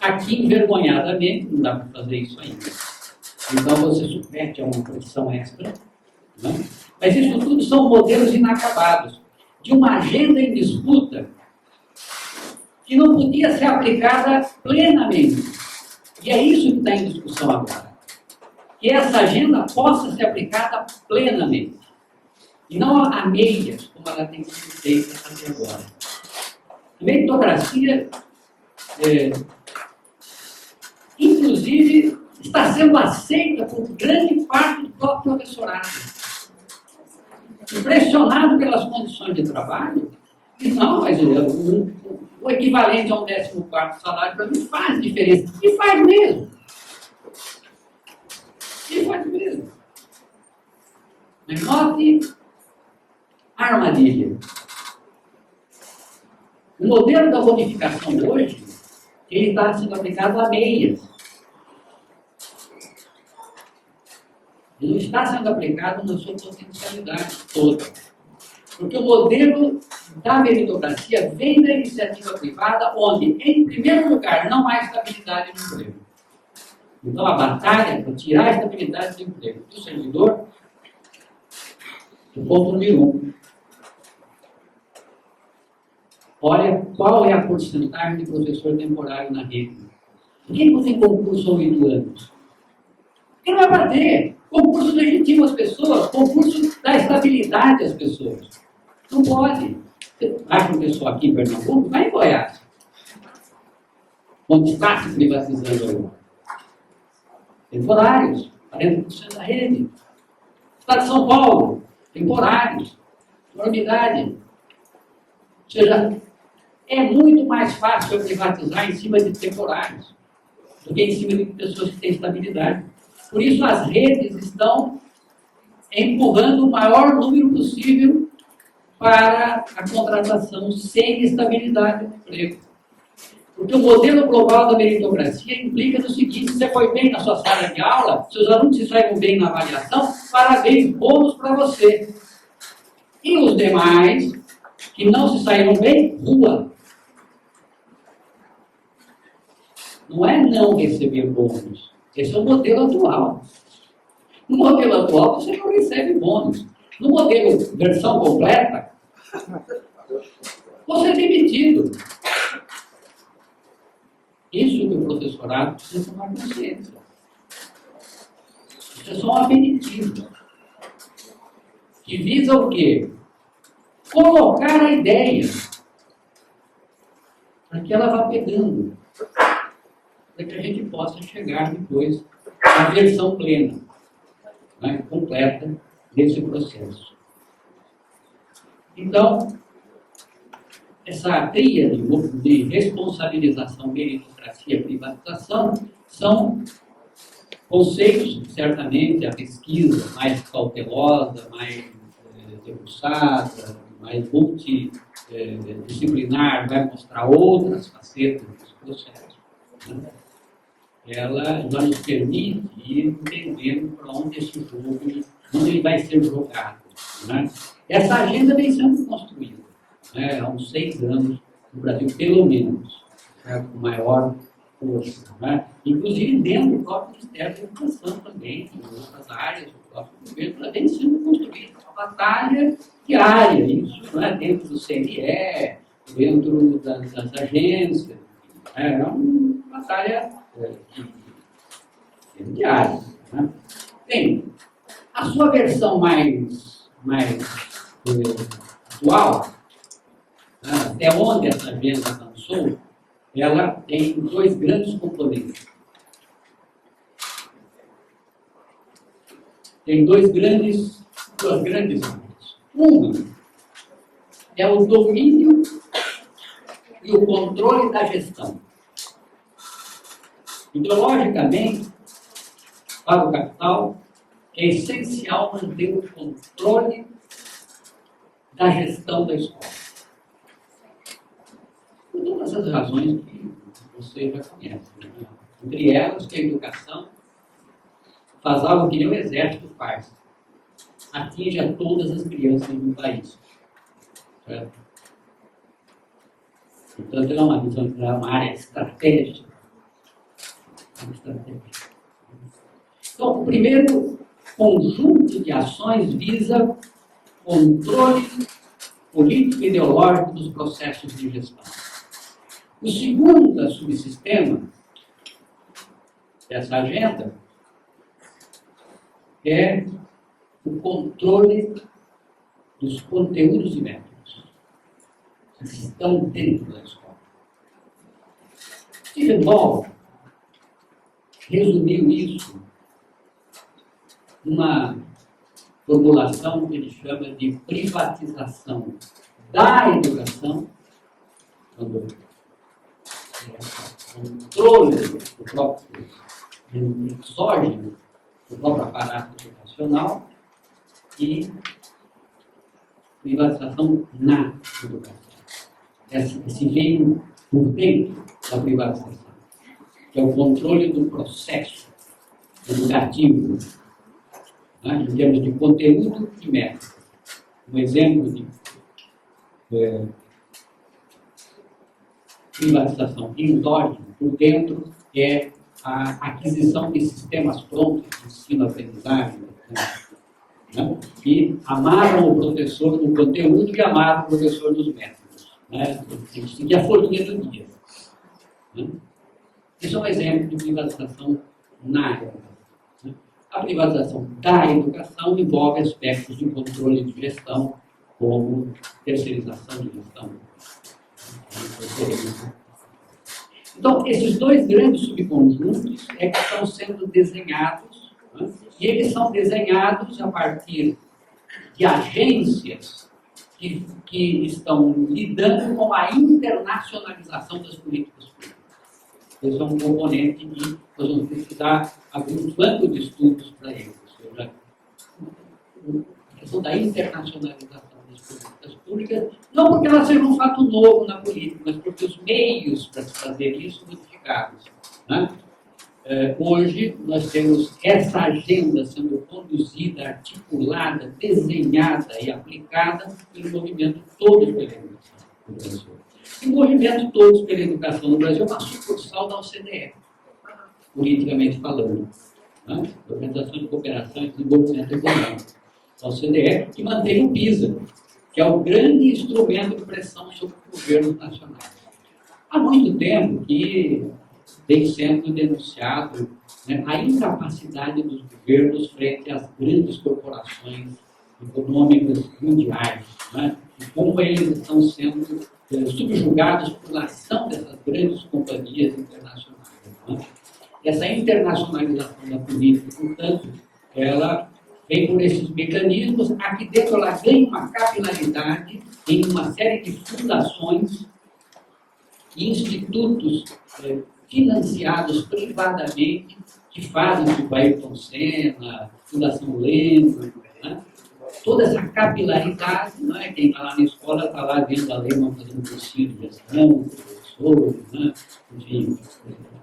Aqui, envergonhadamente, não dá para fazer isso ainda. Então, você submete a uma condição extra. Né? Mas isso tudo são modelos inacabados de uma agenda em disputa que não podia ser aplicada plenamente. E é isso que está em discussão agora. Que essa agenda possa ser aplicada plenamente. E não a meias, como ela tem sido feita até agora. A meritocracia, inclusive, está sendo aceita por grande parte do próprio professorado. Impressionado pelas condições de trabalho, e não, mas o equivalente a um 14º salário para mim faz diferença. E faz mesmo. E faz mesmo. Mas note a armadilha. O modelo da bonificação hoje, ele está sendo aplicado a meias. Ele não está sendo aplicado na sua potencialidade toda. Porque o modelo da meritocracia vem da iniciativa privada, onde, em primeiro lugar, não há estabilidade no emprego. Então, a batalha para tirar a estabilidade do emprego do servidor O ponto número 1. Olha qual é a porcentagem de professor temporário na rede. Por que você tem concurso há 8 anos? Porque não vai bater. Concurso legitima as pessoas, concurso dá estabilidade às pessoas. Não pode. Você acha um pessoal aqui em Pernambuco? Vai em Goiás. Onde está se privatizando agora. Temporários, 40% da rede. Estado de São Paulo, temporários, enormidade. Ou seja, é muito mais fácil eu privatizar em cima de temporários do que em cima de pessoas que têm estabilidade. Por isso, as redes estão empurrando o maior número possível para a contratação sem estabilidade no emprego. Porque o modelo global da meritocracia implica no seguinte: você foi bem na sua sala de aula, seus alunos se saíram bem na avaliação, parabéns, bônus para você. E os demais, que não se saíram bem, rua. Não é não receber bônus. Esse é o modelo atual. No modelo atual, você não recebe bônus. No modelo versão completa, você é demitido. Isso que o professorado precisa tomar consciência. Isso é só um aperitivo. Que visa o quê? Colocar a ideia para que ela vá pegando. Para que a gente possa chegar depois à versão plena, né, completa desse processo. Então, essa tríade de responsabilização, meritocracia e privatização são conceitos, certamente, a pesquisa mais cautelosa, mais debruçada, mais multidisciplinar, vai mostrar outras facetas desse processo. Né? Ela já nos permite ir entendendo para onde esse jogo, onde ele vai ser jogado. Né? Essa agenda vem sendo construída. Há uns 6 anos no Brasil, pelo menos, com maior força. Né? Inclusive dentro do próprio Ministério da Educação também, em outras áreas do próprio governo, vem sendo construída uma batalha diária, isso, né? Dentro do CNE, dentro das agências. É uma batalha diária. Né? Bem, a sua versão mais atual, até onde essa agenda avançou, ela tem 2 grandes componentes. Tem duas grandes áreas. Uma é o domínio e o controle da gestão. Ideologicamente, para o capital, é essencial manter o controle da gestão da escola. Por todas as razões que você já conhece. Né? Entre elas, que a educação faz algo que nem o exército faz. Atinge a todas as crianças do país. Certo? Portanto, é uma visão, é uma área estratégica. Então, o primeiro conjunto de ações visa controle político e ideológico dos processos de gestão. O segundo subsistema dessa agenda é o controle dos conteúdos e métodos que estão dentro da escola. Stephen Ball resumiu isso numa formulação que ele chama de privatização da educação, quando controle do próprio exógeno do próprio aparato educacional e privatização na educação. Esse veio por dentro da privatização, que é o controle do processo educativo, né, em termos de conteúdo e método. Um exemplo de privatização endógena por dentro é a aquisição de sistemas prontos de ensino-aprendizagem, né? E amarram o professor no conteúdo e amarram o professor nos métodos. Né? Tem que seguir a folhinha do dia. Né? Isso é um exemplo de privatização na educação. Né? A privatização da educação envolve aspectos de controle de gestão, como terceirização de gestão. Então, esses dois grandes subconjuntos é que estão sendo desenhados, né? E eles são desenhados a partir de agências que estão lidando com a internacionalização das políticas públicas. Esse é um componente que nós vamos precisar abrir um banco de estudos para ele. Ou seja, a questão da internacionalização das políticas públicas, não porque ela seja um fato novo na política, mas porque os meios para se fazer isso modificados. Né? Hoje, nós temos essa agenda sendo conduzida, articulada, desenhada e aplicada pelo movimento Todos pela Educação no Brasil. E o movimento Todos pela Educação no Brasil é uma sucursal da OCDE, politicamente falando. Né? Organização de Cooperação e Desenvolvimento Econômico. A OCDE, que mantém o PISA, que é o grande instrumento de pressão sobre o governo nacional. Há muito tempo que vem sendo denunciado, né, a incapacidade dos governos frente às grandes corporações econômicas mundiais, né, e como eles estão sendo subjugados pela ação dessas grandes companhias internacionais. Né. Essa internacionalização da política, portanto, ela vem por esses mecanismos. Aqui dentro ela ganha uma capilaridade em uma série de fundações e institutos financiados privadamente, que fazem tipo Ayrton Senna, Fundação Lehman, né? Toda essa capilaridade, né? Quem está lá na escola está lá vendo a Lehman fazendo cursinho de gestão, professores, né? Enfim,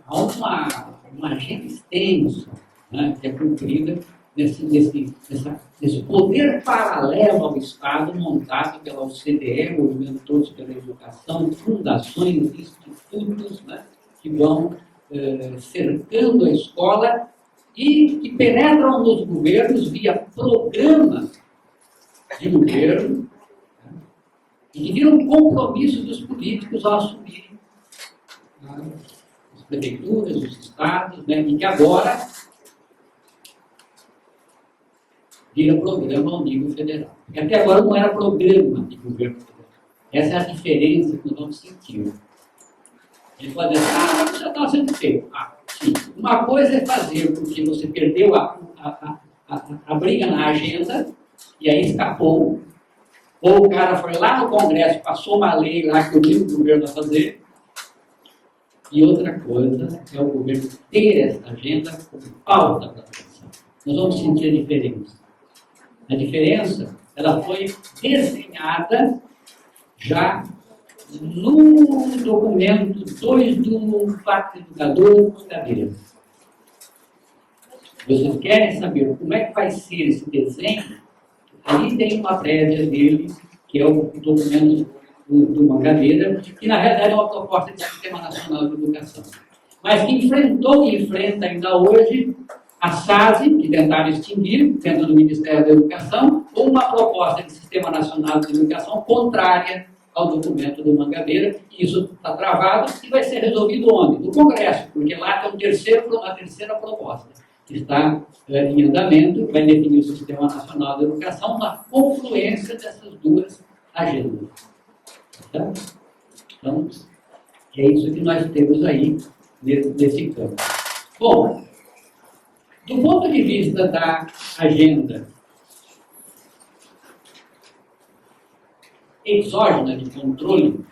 há uma agenda extensa, né? Que é cumprida nesse poder paralelo ao Estado montado pela OCDE, Movimento Todos pela Educação, fundações, institutos, né? Que vão cercando a escola e que penetram nos governos via programas de governo, né, e que viram compromisso dos políticos ao assumirem, né, as prefeituras, os estados, né, e que agora vira programa ao nível federal. Porque até agora não era programa de governo federal. Essa é a diferença que nós vamos sentir. Ele pode dizer, mas já está sendo feito. Sim. Uma coisa é fazer porque você perdeu a briga na agenda e aí escapou. Ou o cara foi lá no Congresso, passou uma lei lá que obriga o governo a fazer. E outra coisa é o governo ter essa agenda como pauta da atenção. Nós vamos sentir a diferença. A diferença, ela foi desenhada já no documento 2 do Pacto Educador dos Cabeças. Vocês querem saber como é que vai ser esse desenho? Ali tem uma prévia dele, que é o documento do Mangabeira, que na realidade é uma proposta do Sistema Nacional de Educação. Mas que enfrentou e enfrenta ainda hoje a SASE, que tentaram extinguir dentro do Ministério da Educação, ou uma proposta de Sistema Nacional de Educação contrária ao documento do Mangabeira, e isso está travado e vai ser resolvido onde? No Congresso, porque lá tem uma terceira proposta que está em andamento, que vai definir o Sistema Nacional de Educação na confluência dessas duas agendas. Tá? Então, é isso que nós temos aí nesse campo. Bom, do ponto de vista da agenda exógena de controle,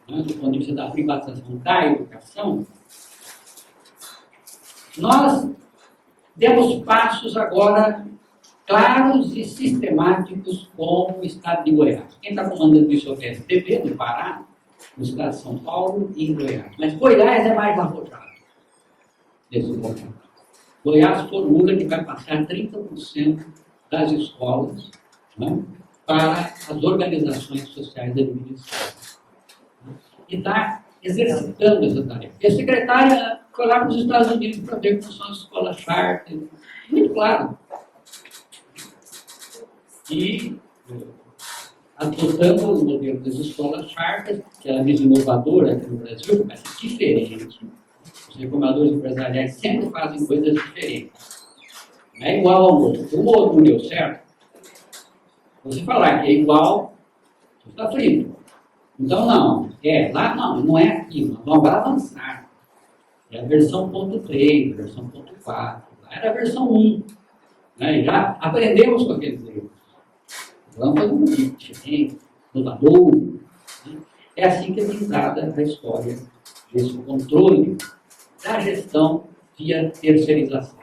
né, do ponto de vista da privatização da educação, nós demos passos agora claros e sistemáticos com o Estado de Goiás. Quem está comandando isso é o PSDB, no Pará, no Estado de São Paulo e em Goiás. Mas Goiás é mais arrojado desse ponto. Goiás formula que vai passar 30% das escolas, né, para as organizações sociais administrativas. E está exercitando essa tarefa. E a secretária foi lá para os Estados Unidos para ver como são as escolas charter. Muito claro. e adotando o modelo das escolas charters, que é a mais inovadora aqui no Brasil, mas diferente. Os reformadores empresariais sempre fazem coisas diferentes. Não é igual ao outro. O outro não deu certo. Você falar que é igual, você está frito. Então, não. Lá não é aqui. Nós vamos avançar. É a versão ponto 3, versão ponto 4. Lá era a versão 1. Né? Já aprendemos com aqueles erros. Vamos fazer um tipo diferente, inovador. Né? É assim que é pintada a história desse controle da gestão via terceirização.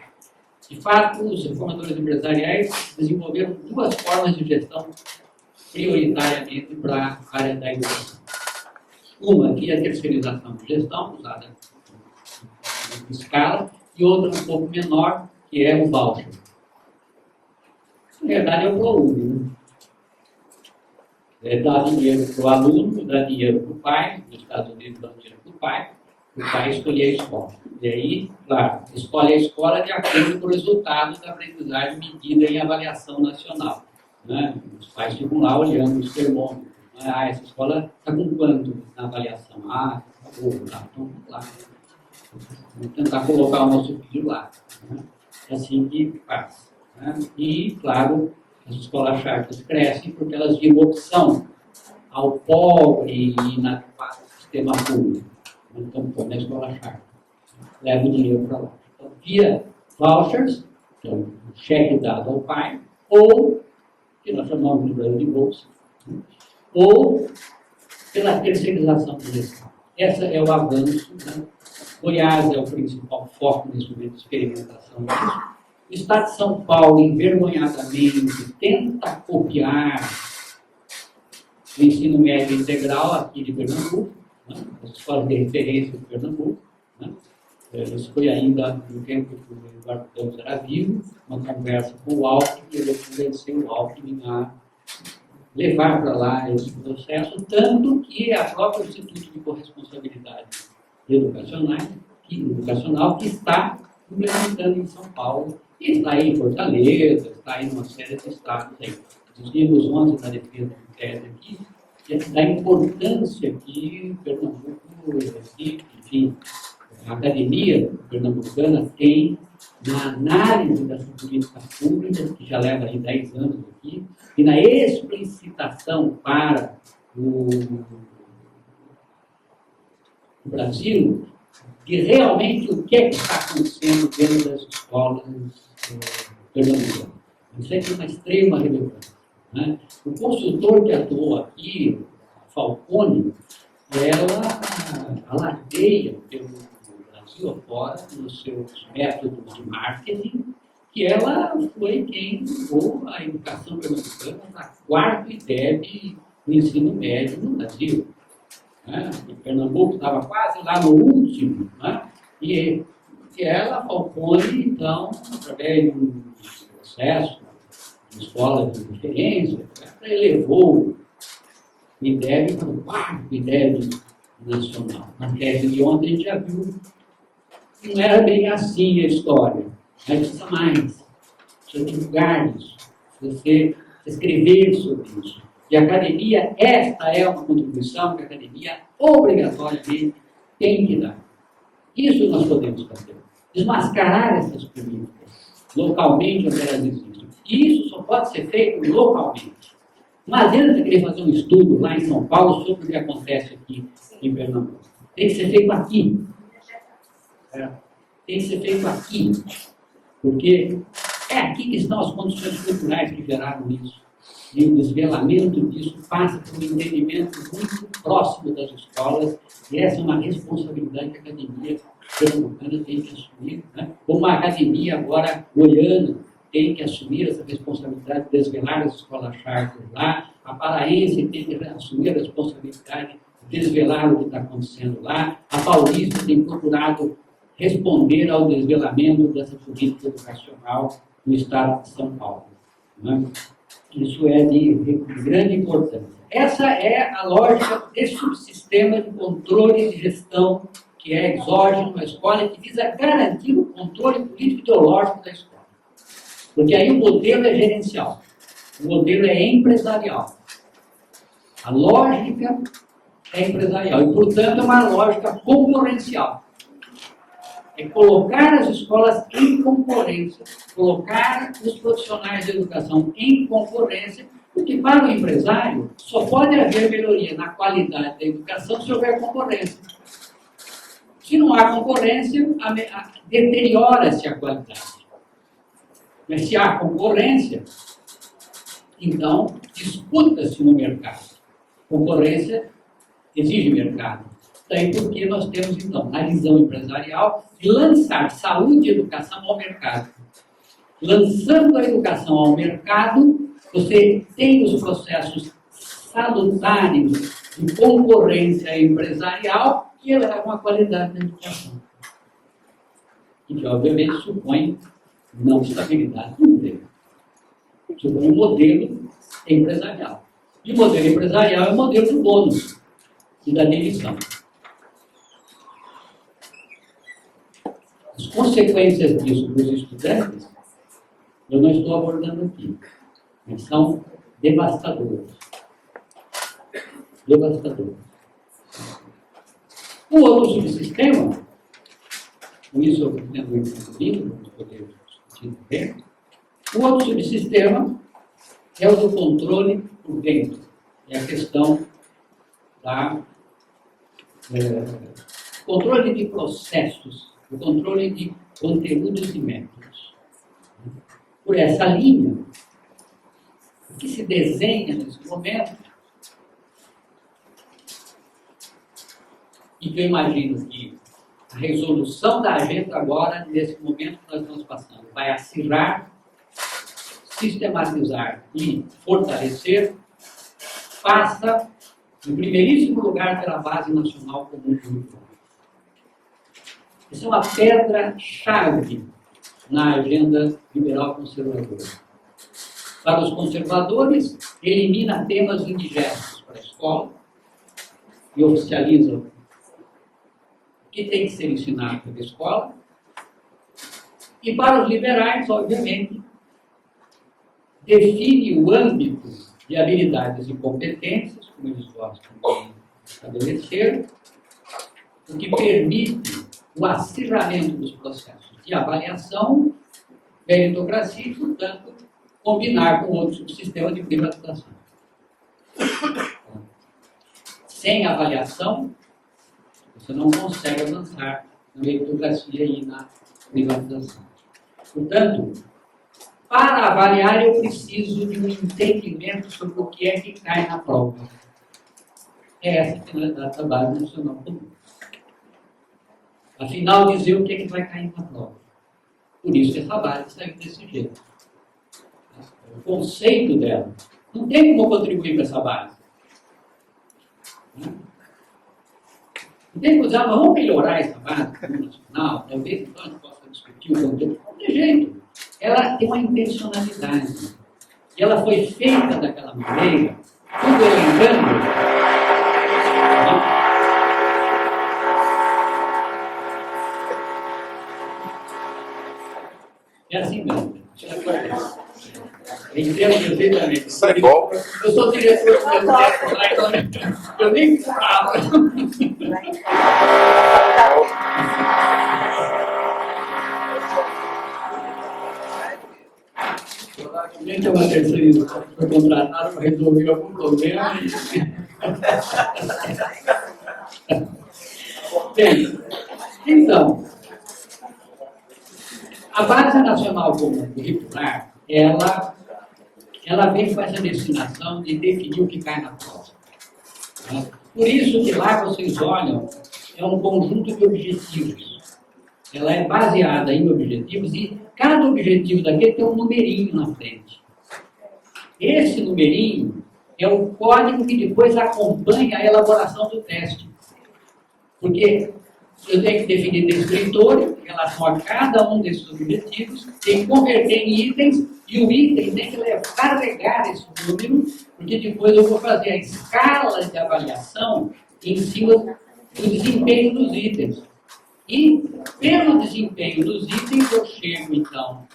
De fato, os reformadores empresariais desenvolveram duas formas de gestão prioritariamente para a área da educação. Uma via terceirização de gestão, usada em escala, e outra um pouco menor, que é o voucher. Na verdade, é o ProUni, né? Dá dinheiro para o aluno, dá dinheiro para o pai, nos Estados Unidos dá dinheiro para o pai escolher a escola. E aí, claro, escolhe a escola de acordo com o resultado da aprendizagem medida em avaliação nacional. Né? Os pais ficam lá olhando os termômetros. Essa escola está com quanto na avaliação? Tá bom, então vamos lá. Vamos tentar colocar o nosso filho lá. Né? É assim que faz. Né? E, claro, as escolas charters crescem porque elas dão opção ao pobre e inadequado sistema público. Então, põe na escola charter. Leva o dinheiro para lá. Então, via vouchers, que é um cheque dado ao pai, ou, que nós chamamos no Brasil de bolsa, ou pela terceirização do Estado. Esse é o avanço. Né? Goiás é o principal foco nesse momento de experimentação disso. O Estado de São Paulo, envergonhadamente, tenta copiar o ensino médio integral aqui de Pernambuco, né? As escolas de referência de Pernambuco. Né? Isso foi ainda no tempo que o Eduardo Campos era vivo, uma conversa com o Alckmin, e ele convenceu o Alckmin a levar para lá esse processo, tanto que a própria Instituto de Corresponsabilidade Educacional que está implementando em São Paulo, e está aí em Fortaleza, está aí em uma série de estados aí. Nós vimos ontem na defesa do tese aqui, da importância que Pernambuco, enfim, a academia pernambucana tem na análise dessa política pública, que já leva aí 10 anos aqui, e na explicitação para o Brasil de realmente o que está acontecendo dentro das escolas pernambucanas. Isso é de uma extrema relevância. Né? O consultor que atuou aqui, Falcone, ela alardeia pelo Brasil afora nos seus métodos de marketing, que ela foi quem levou a educação pernambucana na quarta IDEB do ensino médio no Brasil. Né? E Pernambuco estava quase lá no último, né? E ela, Falcone, então, através de um processo de escola de referência, ela elevou o IDEB para o quarto IDEB nacional. Na tese de ontem a gente já viu que não era bem assim a história. Mas precisa mais. Precisa divulgar isso. Precisa escrever sobre isso. E a academia, esta é uma contribuição que a academia obrigatoriamente tem que dar. Isso nós podemos fazer. Desmascarar essas políticas localmente onde elas existem. E isso só pode ser feito localmente. Não adianta querer fazer um estudo lá em São Paulo sobre o que acontece aqui em Pernambuco. Tem que ser feito aqui. Tem que ser feito aqui. Porque é aqui que estão as condições culturais que geraram isso. E o desvelamento disso passa por um entendimento muito próximo das escolas, e essa é uma responsabilidade que a academia pernambucana tem que assumir, né? Como a academia agora goiana tem que assumir essa responsabilidade de desvelar as escolas charters lá, a paraense tem que assumir a responsabilidade de desvelar o que está acontecendo lá, a paulista tem procurado responder ao desvelamento dessa política educacional no estado de São Paulo. Né? Isso é de grande importância. Essa é a lógica desse subsistema de controle e de gestão que é exógeno na escola e que visa garantir o controle político-ideológico da escola. Porque aí o modelo é gerencial. O modelo é empresarial. A lógica é empresarial e, portanto, é uma lógica concorrencial. É colocar as escolas em concorrência, colocar os profissionais de educação em concorrência, porque para o empresário só pode haver melhoria na qualidade da educação se houver concorrência. Se não há concorrência, deteriora-se a qualidade. Mas se há concorrência, então disputa-se no mercado. Concorrência exige mercado. Daí porque nós temos, então, na visão empresarial, de lançar saúde e educação ao mercado. Lançando a educação ao mercado, você tem os processos salutares de concorrência empresarial que elevam a qualidade da educação. E que, obviamente, supõe não estabilidade do emprego. Supõe um modelo empresarial. E o modelo empresarial é o modelo do bônus e da demissão. As consequências disso para os estudantes, eu não estou abordando aqui, mas são devastadoras. Devastadoras. O outro subsistema, com isso eu pretendo ir concluindo, vamos poder discutir também. O outro subsistema é o do controle por dentro. É a questão da controle de processos, o controle de conteúdos e métodos. Por essa linha, o que se desenha nesse momento, e que eu imagino que a resolução da agenda agora, nesse momento que nós estamos passando, vai acirrar, sistematizar e fortalecer, passa, em primeiríssimo lugar, pela Base Nacional Comum Curricular. Essa é uma pedra-chave na agenda liberal conservadora. Para os conservadores, elimina temas indigestos para a escola e oficializa o que tem que ser ensinado pela escola. E para os liberais, obviamente, define o âmbito de habilidades e competências, como eles gostam de estabelecer, o que permite o acirramento dos processos de avaliação, meritocracia e, portanto, combinar com outro subsistema de privatização. Sem avaliação, você não consegue avançar na meritocracia e na privatização. Portanto, para avaliar, eu preciso de um entendimento sobre o que é que cai na prova. É essa a finalidade da Base Nacional Comum. Afinal, dizer o que é que vai cair na prova. Por isso que essa base saiu desse jeito. O conceito dela. Não tem como contribuir para essa base. Não tem como dizer, mas vamos melhorar essa base nacional, talvez então a gente possa discutir o conteúdo. Não tem jeito. Ela tem uma intencionalidade. E ela foi feita daquela maneira, tudo elencando. É assim mesmo. Entendo perfeitamente. Isso é golpe. Eu sou diretor do meu tempo, eu nem falo. Gente, é uma terceirização que foi contratada para resolver algum problema. Bem, então, a Base Nacional Comum Curricular, ela vem com essa destinação de definir o que cai na prova. Por isso que lá vocês olham, é um conjunto de objetivos. Ela é baseada em objetivos e cada objetivo daquele tem um numerinho na frente. Esse numerinho é o código que depois acompanha a elaboração do teste. Porque eu tenho que definir descritor em relação a cada um desses objetivos, tenho que converter em itens, e o item tem que carregar esse número, porque depois eu vou fazer a escala de avaliação em cima do desempenho dos itens. E, pelo desempenho dos itens, eu chego, então,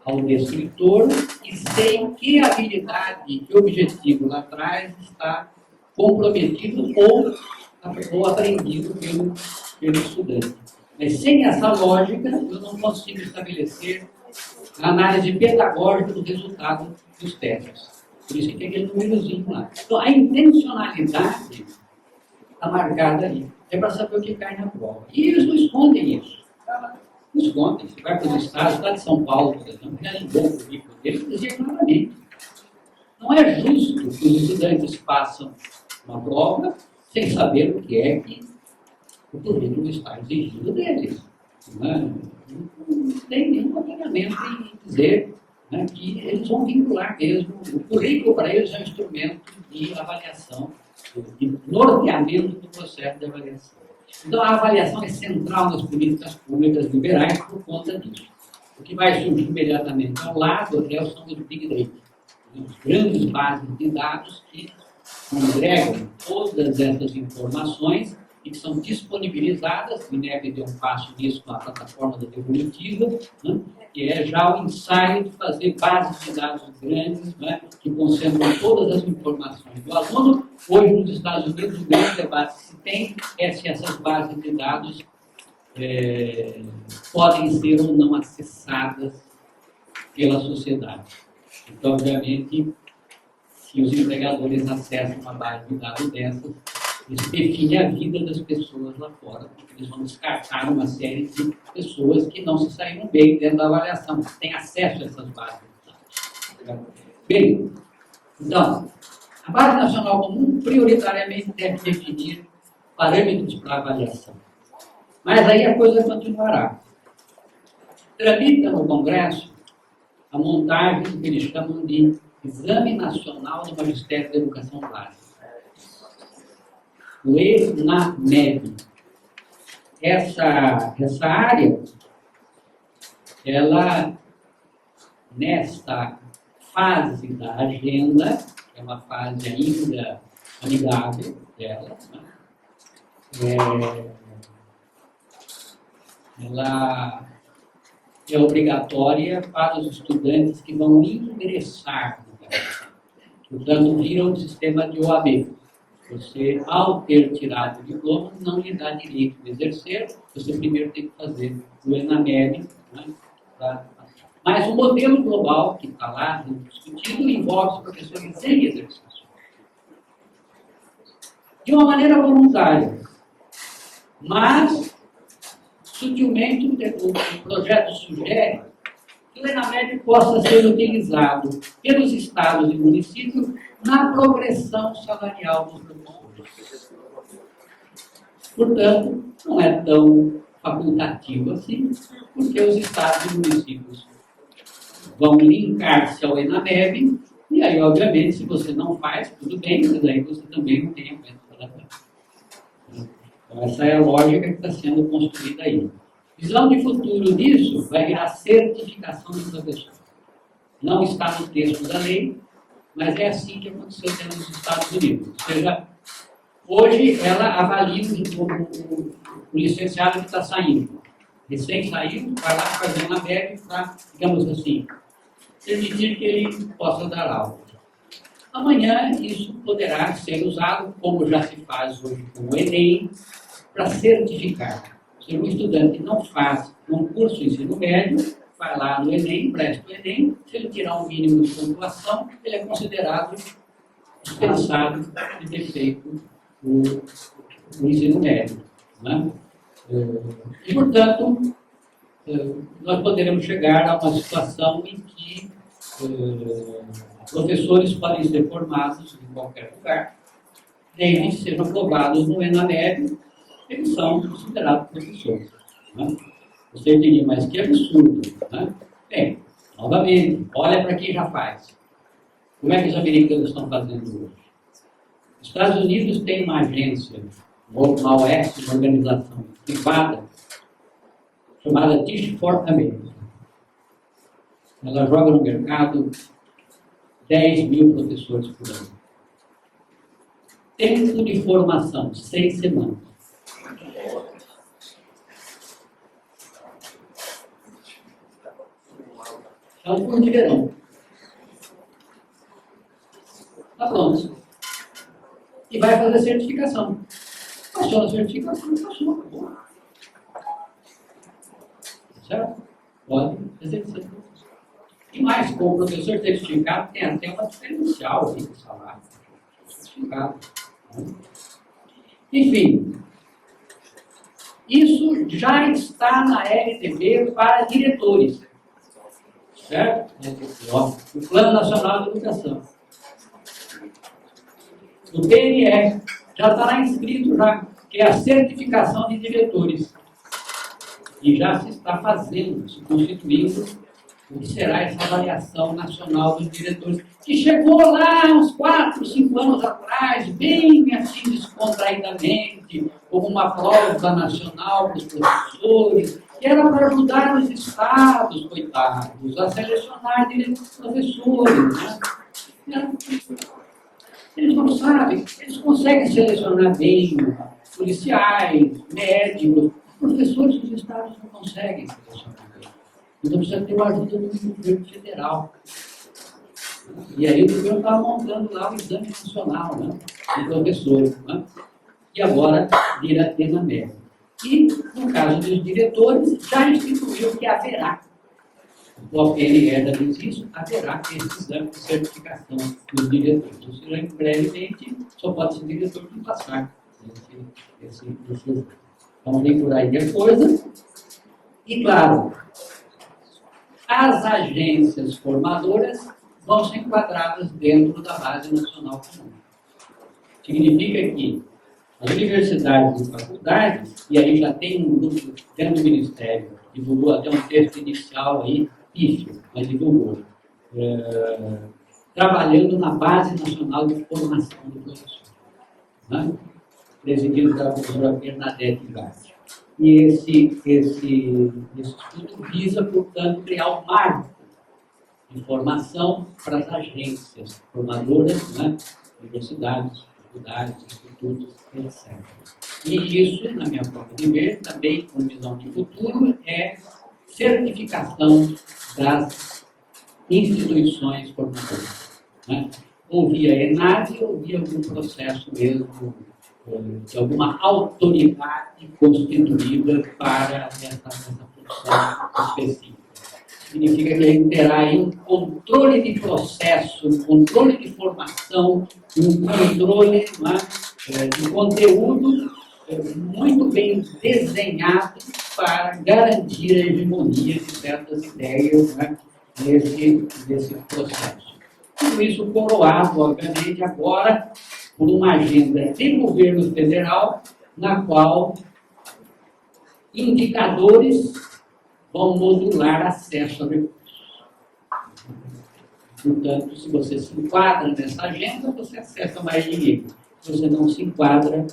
ao descritor e sei que habilidade e objetivo lá atrás está comprometido ou aprendido pelo estudante. Mas sem essa lógica, eu não consigo estabelecer a análise pedagógica do resultado dos testes. Por isso que tem aquele númerozinho lá. Então, a intencionalidade está marcada ali. É para saber o que cai na prova. E eles não escondem isso. Não escondem. Você vai para os estados, o estado de São Paulo, por exemplo, já ligou o currículo deles, dizia claramente. Não é justo que os estudantes façam uma prova sem saber o que é que o currículo está exigindo deles. Não tem nenhum alinhamento em dizer, né, que eles vão vincular mesmo. O currículo para eles é um instrumento de avaliação, de norteamento do processo de avaliação. Então, a avaliação é central nas políticas públicas liberais por conta disso. O que vai surgir imediatamente ao lado são os Big Data, os grandes bases de dados que congregam todas essas informações e que são disponibilizadas. O INEP deu um passo nisso com a plataforma da Devolutiva, né, que é já o ensaio de fazer bases de dados grandes, né, que concentram todas as informações do aluno. Hoje, nos Estados Unidos, o grande debate que se tem é se essas bases de dados podem ser ou não acessadas pela sociedade. Então, obviamente, se os empregadores acessam uma base de dados dessas, isso define a vida das pessoas lá fora, porque eles vão descartar uma série de pessoas que não se saíram bem dentro da avaliação, que têm acesso a essas bases de dados. Bem, então, a Base Nacional Comum prioritariamente deve definir parâmetros para avaliação. Mas aí a coisa continuará. Tramita no Congresso a montagem do que eles chamam de Exame Nacional do Magistério da Educação Básica. O ENAMEB. Essa área, ela, nesta fase da agenda, que é uma fase ainda amigável dela, né? Ela é obrigatória para os estudantes que vão ingressar no Brasil. Portanto, viram o sistema de OAB. Você, ao ter tirado o diploma, não lhe dá direito de exercer, você primeiro tem que fazer o ENAMEB, né, mas o modelo global que está lá discutido envolve os professores sem exercício. De uma maneira voluntária. Mas, sutilmente, o projeto sugere que o ENAMEB possa ser utilizado pelos estados e municípios na progressão salarial dos professores. Portanto, não é tão facultativo assim, porque os estados e municípios vão linkar-se ao ENAMEB, e aí, obviamente, se você não faz, tudo bem, mas aí você também não tem aumento salarial. Então, essa é a lógica que está sendo construída aí. Visão de futuro disso vai virar certificação do professor. Não está no texto da lei, mas é assim que aconteceu nos Estados Unidos. Ou seja, hoje ela avalia o licenciado que está saindo. Recém saiu, vai lá fazer uma BEB para, digamos assim, permitir que ele possa dar aula. Amanhã isso poderá ser usado, como já se faz hoje com o Enem, para certificar. Se um estudante não faz um curso de ensino médio, vai lá no Enem, presta o Enem, se ele tirar um mínimo de pontuação, ele é considerado dispensado de ter feito o ensino médio. Né? E, portanto, nós poderemos chegar a uma situação em que professores podem ser formados em qualquer lugar, desde que sejam aprovados no ENAMEB, eles são considerados professores. Né? Você diria, mas que absurdo. Né? Bem, novamente, olha para quem já faz. Como é que os americanos estão fazendo hoje? Os Estados Unidos têm uma agência, uma OS, uma organização privada, chamada Teach for America. Ela joga no mercado 10 mil professores por ano. Tempo de formação, 6 semanas. É um curso de verão. Está pronto. E vai fazer certificação. Passou a certificação, passou, acabou. Certo? Pode exercer. E mais, com o professor certificado, tem até uma diferencial aqui do salário. Certificado. Enfim, isso já está na LDB para diretores. Certo? O Plano Nacional de Educação. O PNE já está lá inscrito, já, que é a certificação de diretores. E já se está fazendo, se constituindo o que será essa avaliação nacional dos diretores, que chegou lá uns 4, 5 anos atrás, bem assim descontraidamente, como uma prova nacional para os professores, que era para ajudar os estados, coitados, a selecionar professores. Né? Eles não sabem, eles conseguem selecionar bem policiais, médicos, professores dos estados não conseguem selecionar bem. Então precisa ter uma ajuda do governo federal. E aí o governo estava montando lá o exame nacional, né, de professores, né, e agora vira na média. E, no caso dos diretores, já instituiu que haverá, o OPNE já diz isso, haverá esse exame de certificação dos diretores. Ou seja, brevemente, só pode ser diretor que passar esse exame. Então, vem por aí a coisa. E, claro, as agências formadoras vão ser enquadradas dentro da Base Nacional Comum. Significa que as universidades e faculdades, e aí já tem um grupo dentro do Ministério, divulgou até um texto inicial aí, pífio, mas divulgou, trabalhando na Base Nacional de Formação do Professor, né? Presidido pela professora Bernadette Gatti. E esse estudo visa, portanto, criar um marco de formação para as agências formadoras, né? Universidades, faculdades, institutos, etc. E isso, na minha forma de ver, também com visão de futuro, é certificação das instituições formadoras, né? Ou via ENAD, ou via algum processo mesmo, de alguma autoridade constituída para essa função específica. Significa que a gente terá aí um controle de processo, um controle de formação, um controle, né, de conteúdo muito bem desenhado para garantir a hegemonia de certas ideias, né, nesse processo. Tudo isso coroado, obviamente, agora por uma agenda de governo federal, na qual indicadores vão modular acesso a recursos. Portanto, se você se enquadra nessa agenda, você acessa mais dinheiro. Se você não se enquadra,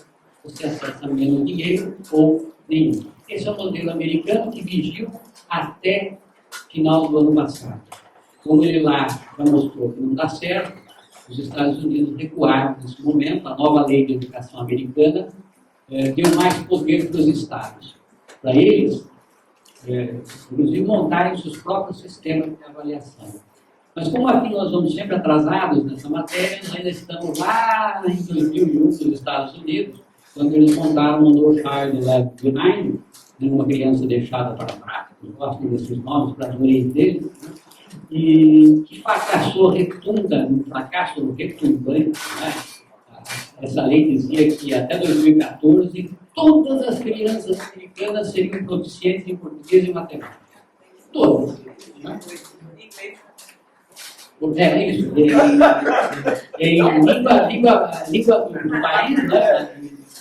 você acessa menos dinheiro ou nenhum. Esse é o modelo americano que vigiu até final do ano passado. Como ele lá já mostrou que não dá certo, os Estados Unidos recuaram nesse momento. A nova lei de educação americana deu mais poder para os estados, para eles, inclusive, montarem seus próprios sistemas de avaliação. Mas como aqui nós vamos sempre atrasados nessa matéria, nós ainda estamos lá em 2001 nos Estados Unidos, quando eles montaram o No Child Left Behind, uma criança deixada para trás, eu gosto desses nomes para as leis deles, né? E que fracassou, retunda, um fracasso retumbante, né? Essa lei dizia que até 2014 todas as crianças americanas seriam proficientes em português e matemática. Todas. Né? Isso. Em língua do país, né?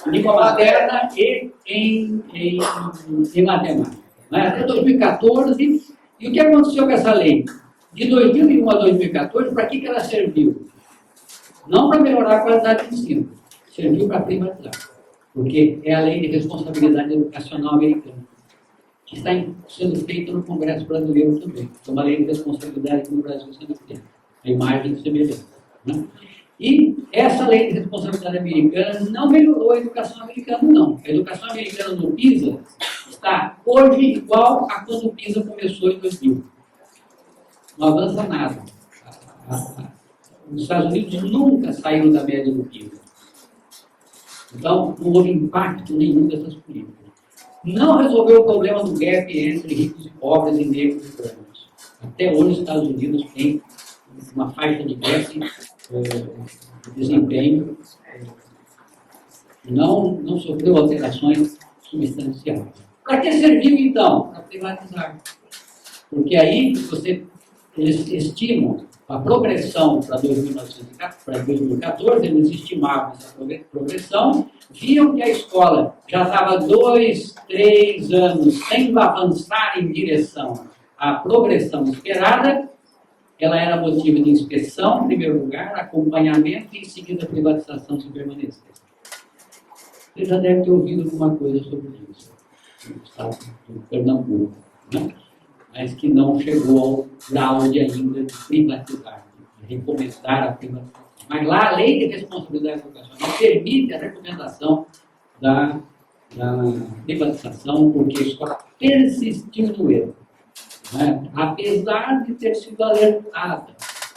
Língua materna e em matemática. Né? Até 2014. E o que aconteceu com essa lei? De 2001 a 2014, para que ela serviu? Não para melhorar a qualidade do ensino, serviu para privatizar. Porque é a lei de responsabilidade educacional americana, que está sendo feita no Congresso brasileiro também. É uma lei de responsabilidade que no Brasil sendo feita. A imagem de semelhança. Né? E essa lei de responsabilidade americana não melhorou a educação americana, não. A educação americana no PISA está hoje igual a quando o PISA começou em 2000. não avança nada. Os Estados Unidos nunca saíram da média do PIB. Então, não houve impacto nenhum dessas políticas. Não resolveu o problema do gap entre ricos e pobres e negros e brancos. Até hoje, os Estados Unidos têm uma faixa de gap de desempenho não sofreu alterações substanciais. Para que serviu, então? Para privatizar. Porque aí eles estimam a progressão para 2014, eles estimavam essa progressão, viam que a escola já estava 2, 3 anos sem avançar em direção à progressão esperada. Ela era motivo de inspeção, em primeiro lugar, acompanhamento e, em seguida, privatização se permanecesse. Você já deve ter ouvido alguma coisa sobre isso, no estado de Pernambuco, né? Mas que não chegou ao grau de ainda de privatizar, de recomendar a privatização. Mas lá a lei de responsabilidade educacional permite a recomendação da privatização, porque a escola persistiu no erro, né? Apesar de ter sido alertada,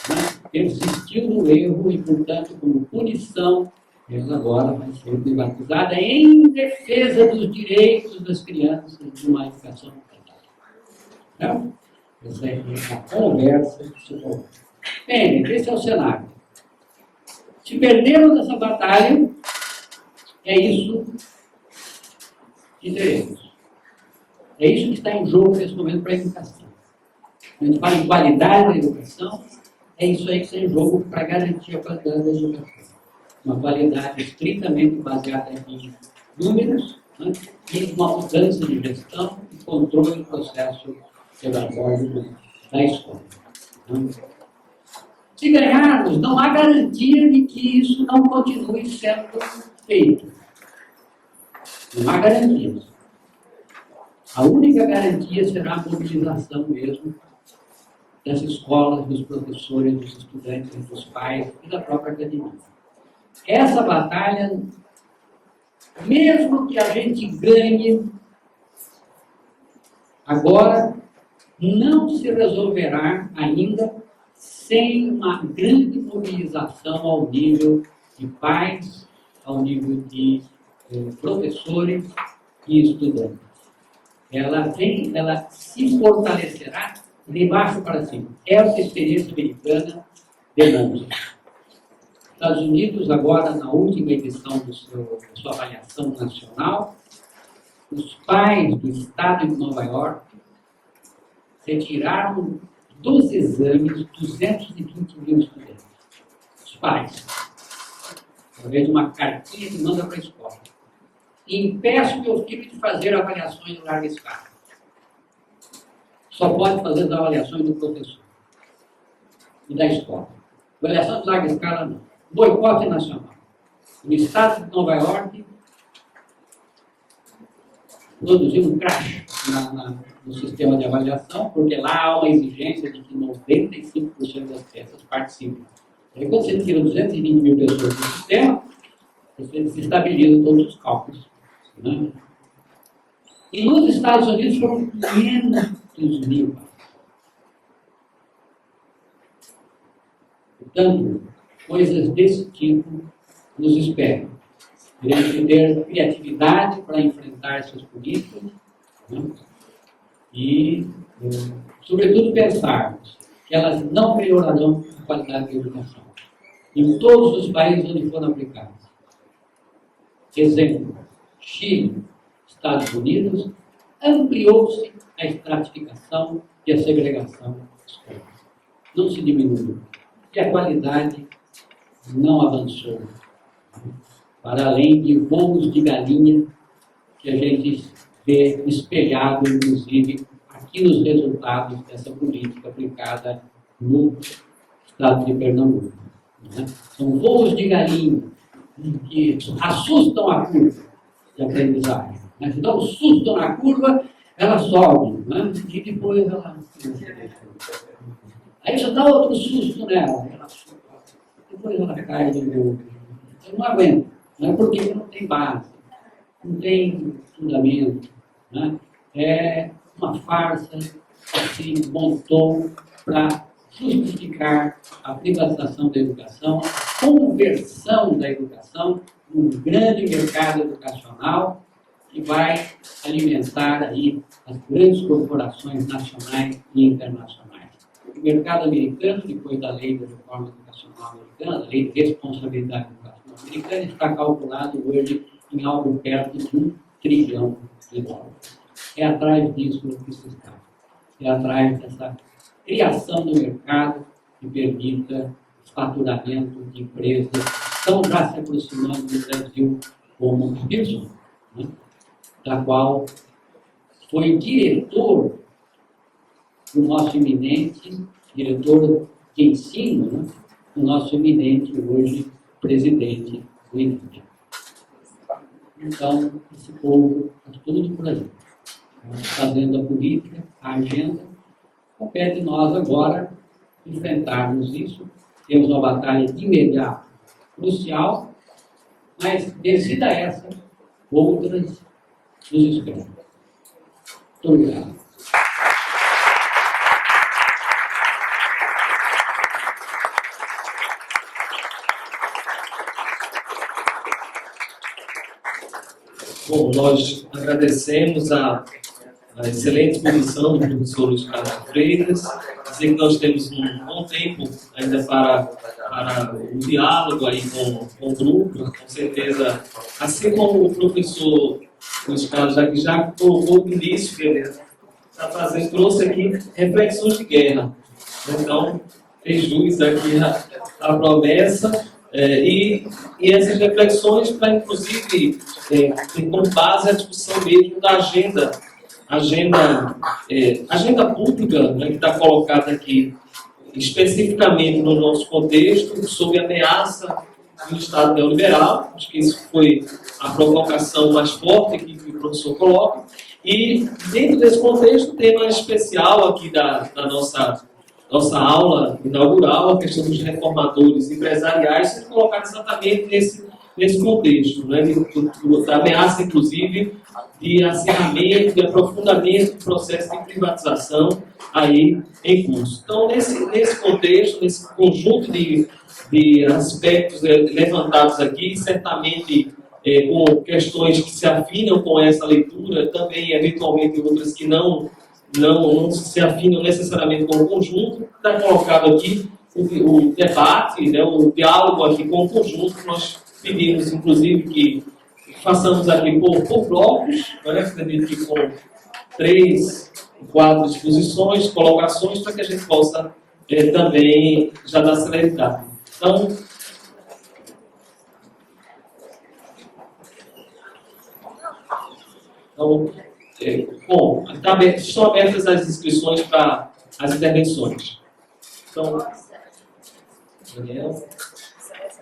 né? Persistiu no erro e, portanto, como punição, ela agora vai ser privatizada em defesa dos direitos das crianças de uma educação qualidade. Então, essa é a conversa que se coloca. Bem, esse é o cenário. Se perdermos essa batalha, é isso que teremos. É isso que está em jogo nesse momento para a educação. A gente fala em qualidade da educação, é isso aí que está em jogo para garantir a qualidade da educação. Uma qualidade estritamente baseada em números, né, e uma mudança de gestão e controle do processo pedagógico da escola. Né? Se ganharmos, não há garantia de que isso não continue sendo feito. Não há garantia. A única garantia será a mobilização mesmo das escolas, dos professores, dos estudantes, dos pais e da própria academia. Essa batalha, mesmo que a gente ganhe agora, não se resolverá ainda sem uma grande mobilização ao nível de pais, ao nível de professores e estudantes. Ela se fortalecerá de baixo para cima. Essa experiência americana demonstra. Estados Unidos, agora, na última edição da sua avaliação nacional, os pais do estado de Nova York retiraram dos exames 220 mil estudantes. Os pais, através de uma cartinha que manda para a escola. E impeço meu filho de fazer avaliações em larga escala. Só pode fazer as avaliações do professor e da escola. Avaliação de larga escala, não. Boicote nacional. O estado de Nova York produziu um crash no sistema de avaliação, porque lá há uma exigência de que 95% das peças participem. Aí, quando você tira 220 mil pessoas do sistema, você desestabiliza todos os cálculos. Né? E nos Estados Unidos foram 500 mil. Portanto, coisas desse tipo nos esperam. Teremos que ter criatividade para enfrentar essas políticas, né? E, sobretudo, pensarmos que elas não melhorarão a qualidade da educação em todos os países onde foram aplicadas. Exemplo, Chile, Estados Unidos, ampliou-se a estratificação e a segregação escolar. Não se diminuiu. E a qualidade não avançou. Para além de voos de galinha que a gente vê espelhado, inclusive, aqui nos resultados dessa política aplicada no estado de Pernambuco. Né? São voos de galinha que assustam a curva de aprendizagem. Né? Se dá um susto na curva, ela sobe, né? E depois ela... Aí você dá outro susto nela, ela sobe. Depois ela cai de novo. Você não aguenta, né? Porque não tem base, não tem fundamento. Né? É uma farsa que se montou para justificar a privatização da educação, a conversão da educação num grande mercado educacional que vai alimentar aí as grandes corporações nacionais e internacionais. O mercado americano, depois da lei da reforma educacional americana, da lei de responsabilidade educacional americana, está calculado hoje em algo perto de $1 trilhão. É atrás disso que se está. É atrás dessa criação do mercado que permita o faturamento de empresas que estão já se aproximando do Brasil como a Pearson, né? Da qual foi diretor do nosso eminente, diretor de ensino, né? O nosso eminente hoje presidente do INPE. Então, esse povo faz tudo por aí. Fazendo a política, a agenda, compete nós agora enfrentarmos isso. Temos uma batalha de imediato crucial, mas vencida essa, outras nos esperam. Muito obrigado. Bom, nós agradecemos a excelente exposição do professor Luiz Carlos Freitas, dizer que nós temos um bom tempo ainda para o diálogo aí com o grupo, com certeza, assim como o professor Luiz Carlos já colocou no início, que ele está fazendo, trouxe aqui reflexões de guerra. Então, fez jus aqui a promessa. E essas reflexões para, inclusive, ter como base a discussão mesmo da agenda pública, né, que está colocada aqui especificamente no nosso contexto, sob ameaça do Estado neoliberal. Acho que isso foi a provocação mais forte que o professor coloca. E, dentro desse contexto, o tema especial aqui da nossa aula inaugural, a questão dos reformadores empresariais, sendo colocada exatamente nesse contexto, né, da ameaça, inclusive, de acirramento, de aprofundamento do processo de privatização aí em curso. Então, nesse contexto, nesse conjunto de aspectos levantados aqui, certamente com questões que se afinam com essa leitura, também, eventualmente, outras que não se afinam necessariamente com o conjunto, está colocado aqui o debate, né, o diálogo aqui com o conjunto. Nós pedimos, inclusive, que façamos aqui por blocos, né, acredito que com 3, 4 exposições, colocações, para que a gente possa também já dar celeridade. Então, bom, estão abertas as inscrições para as intervenções. Então, Daniel.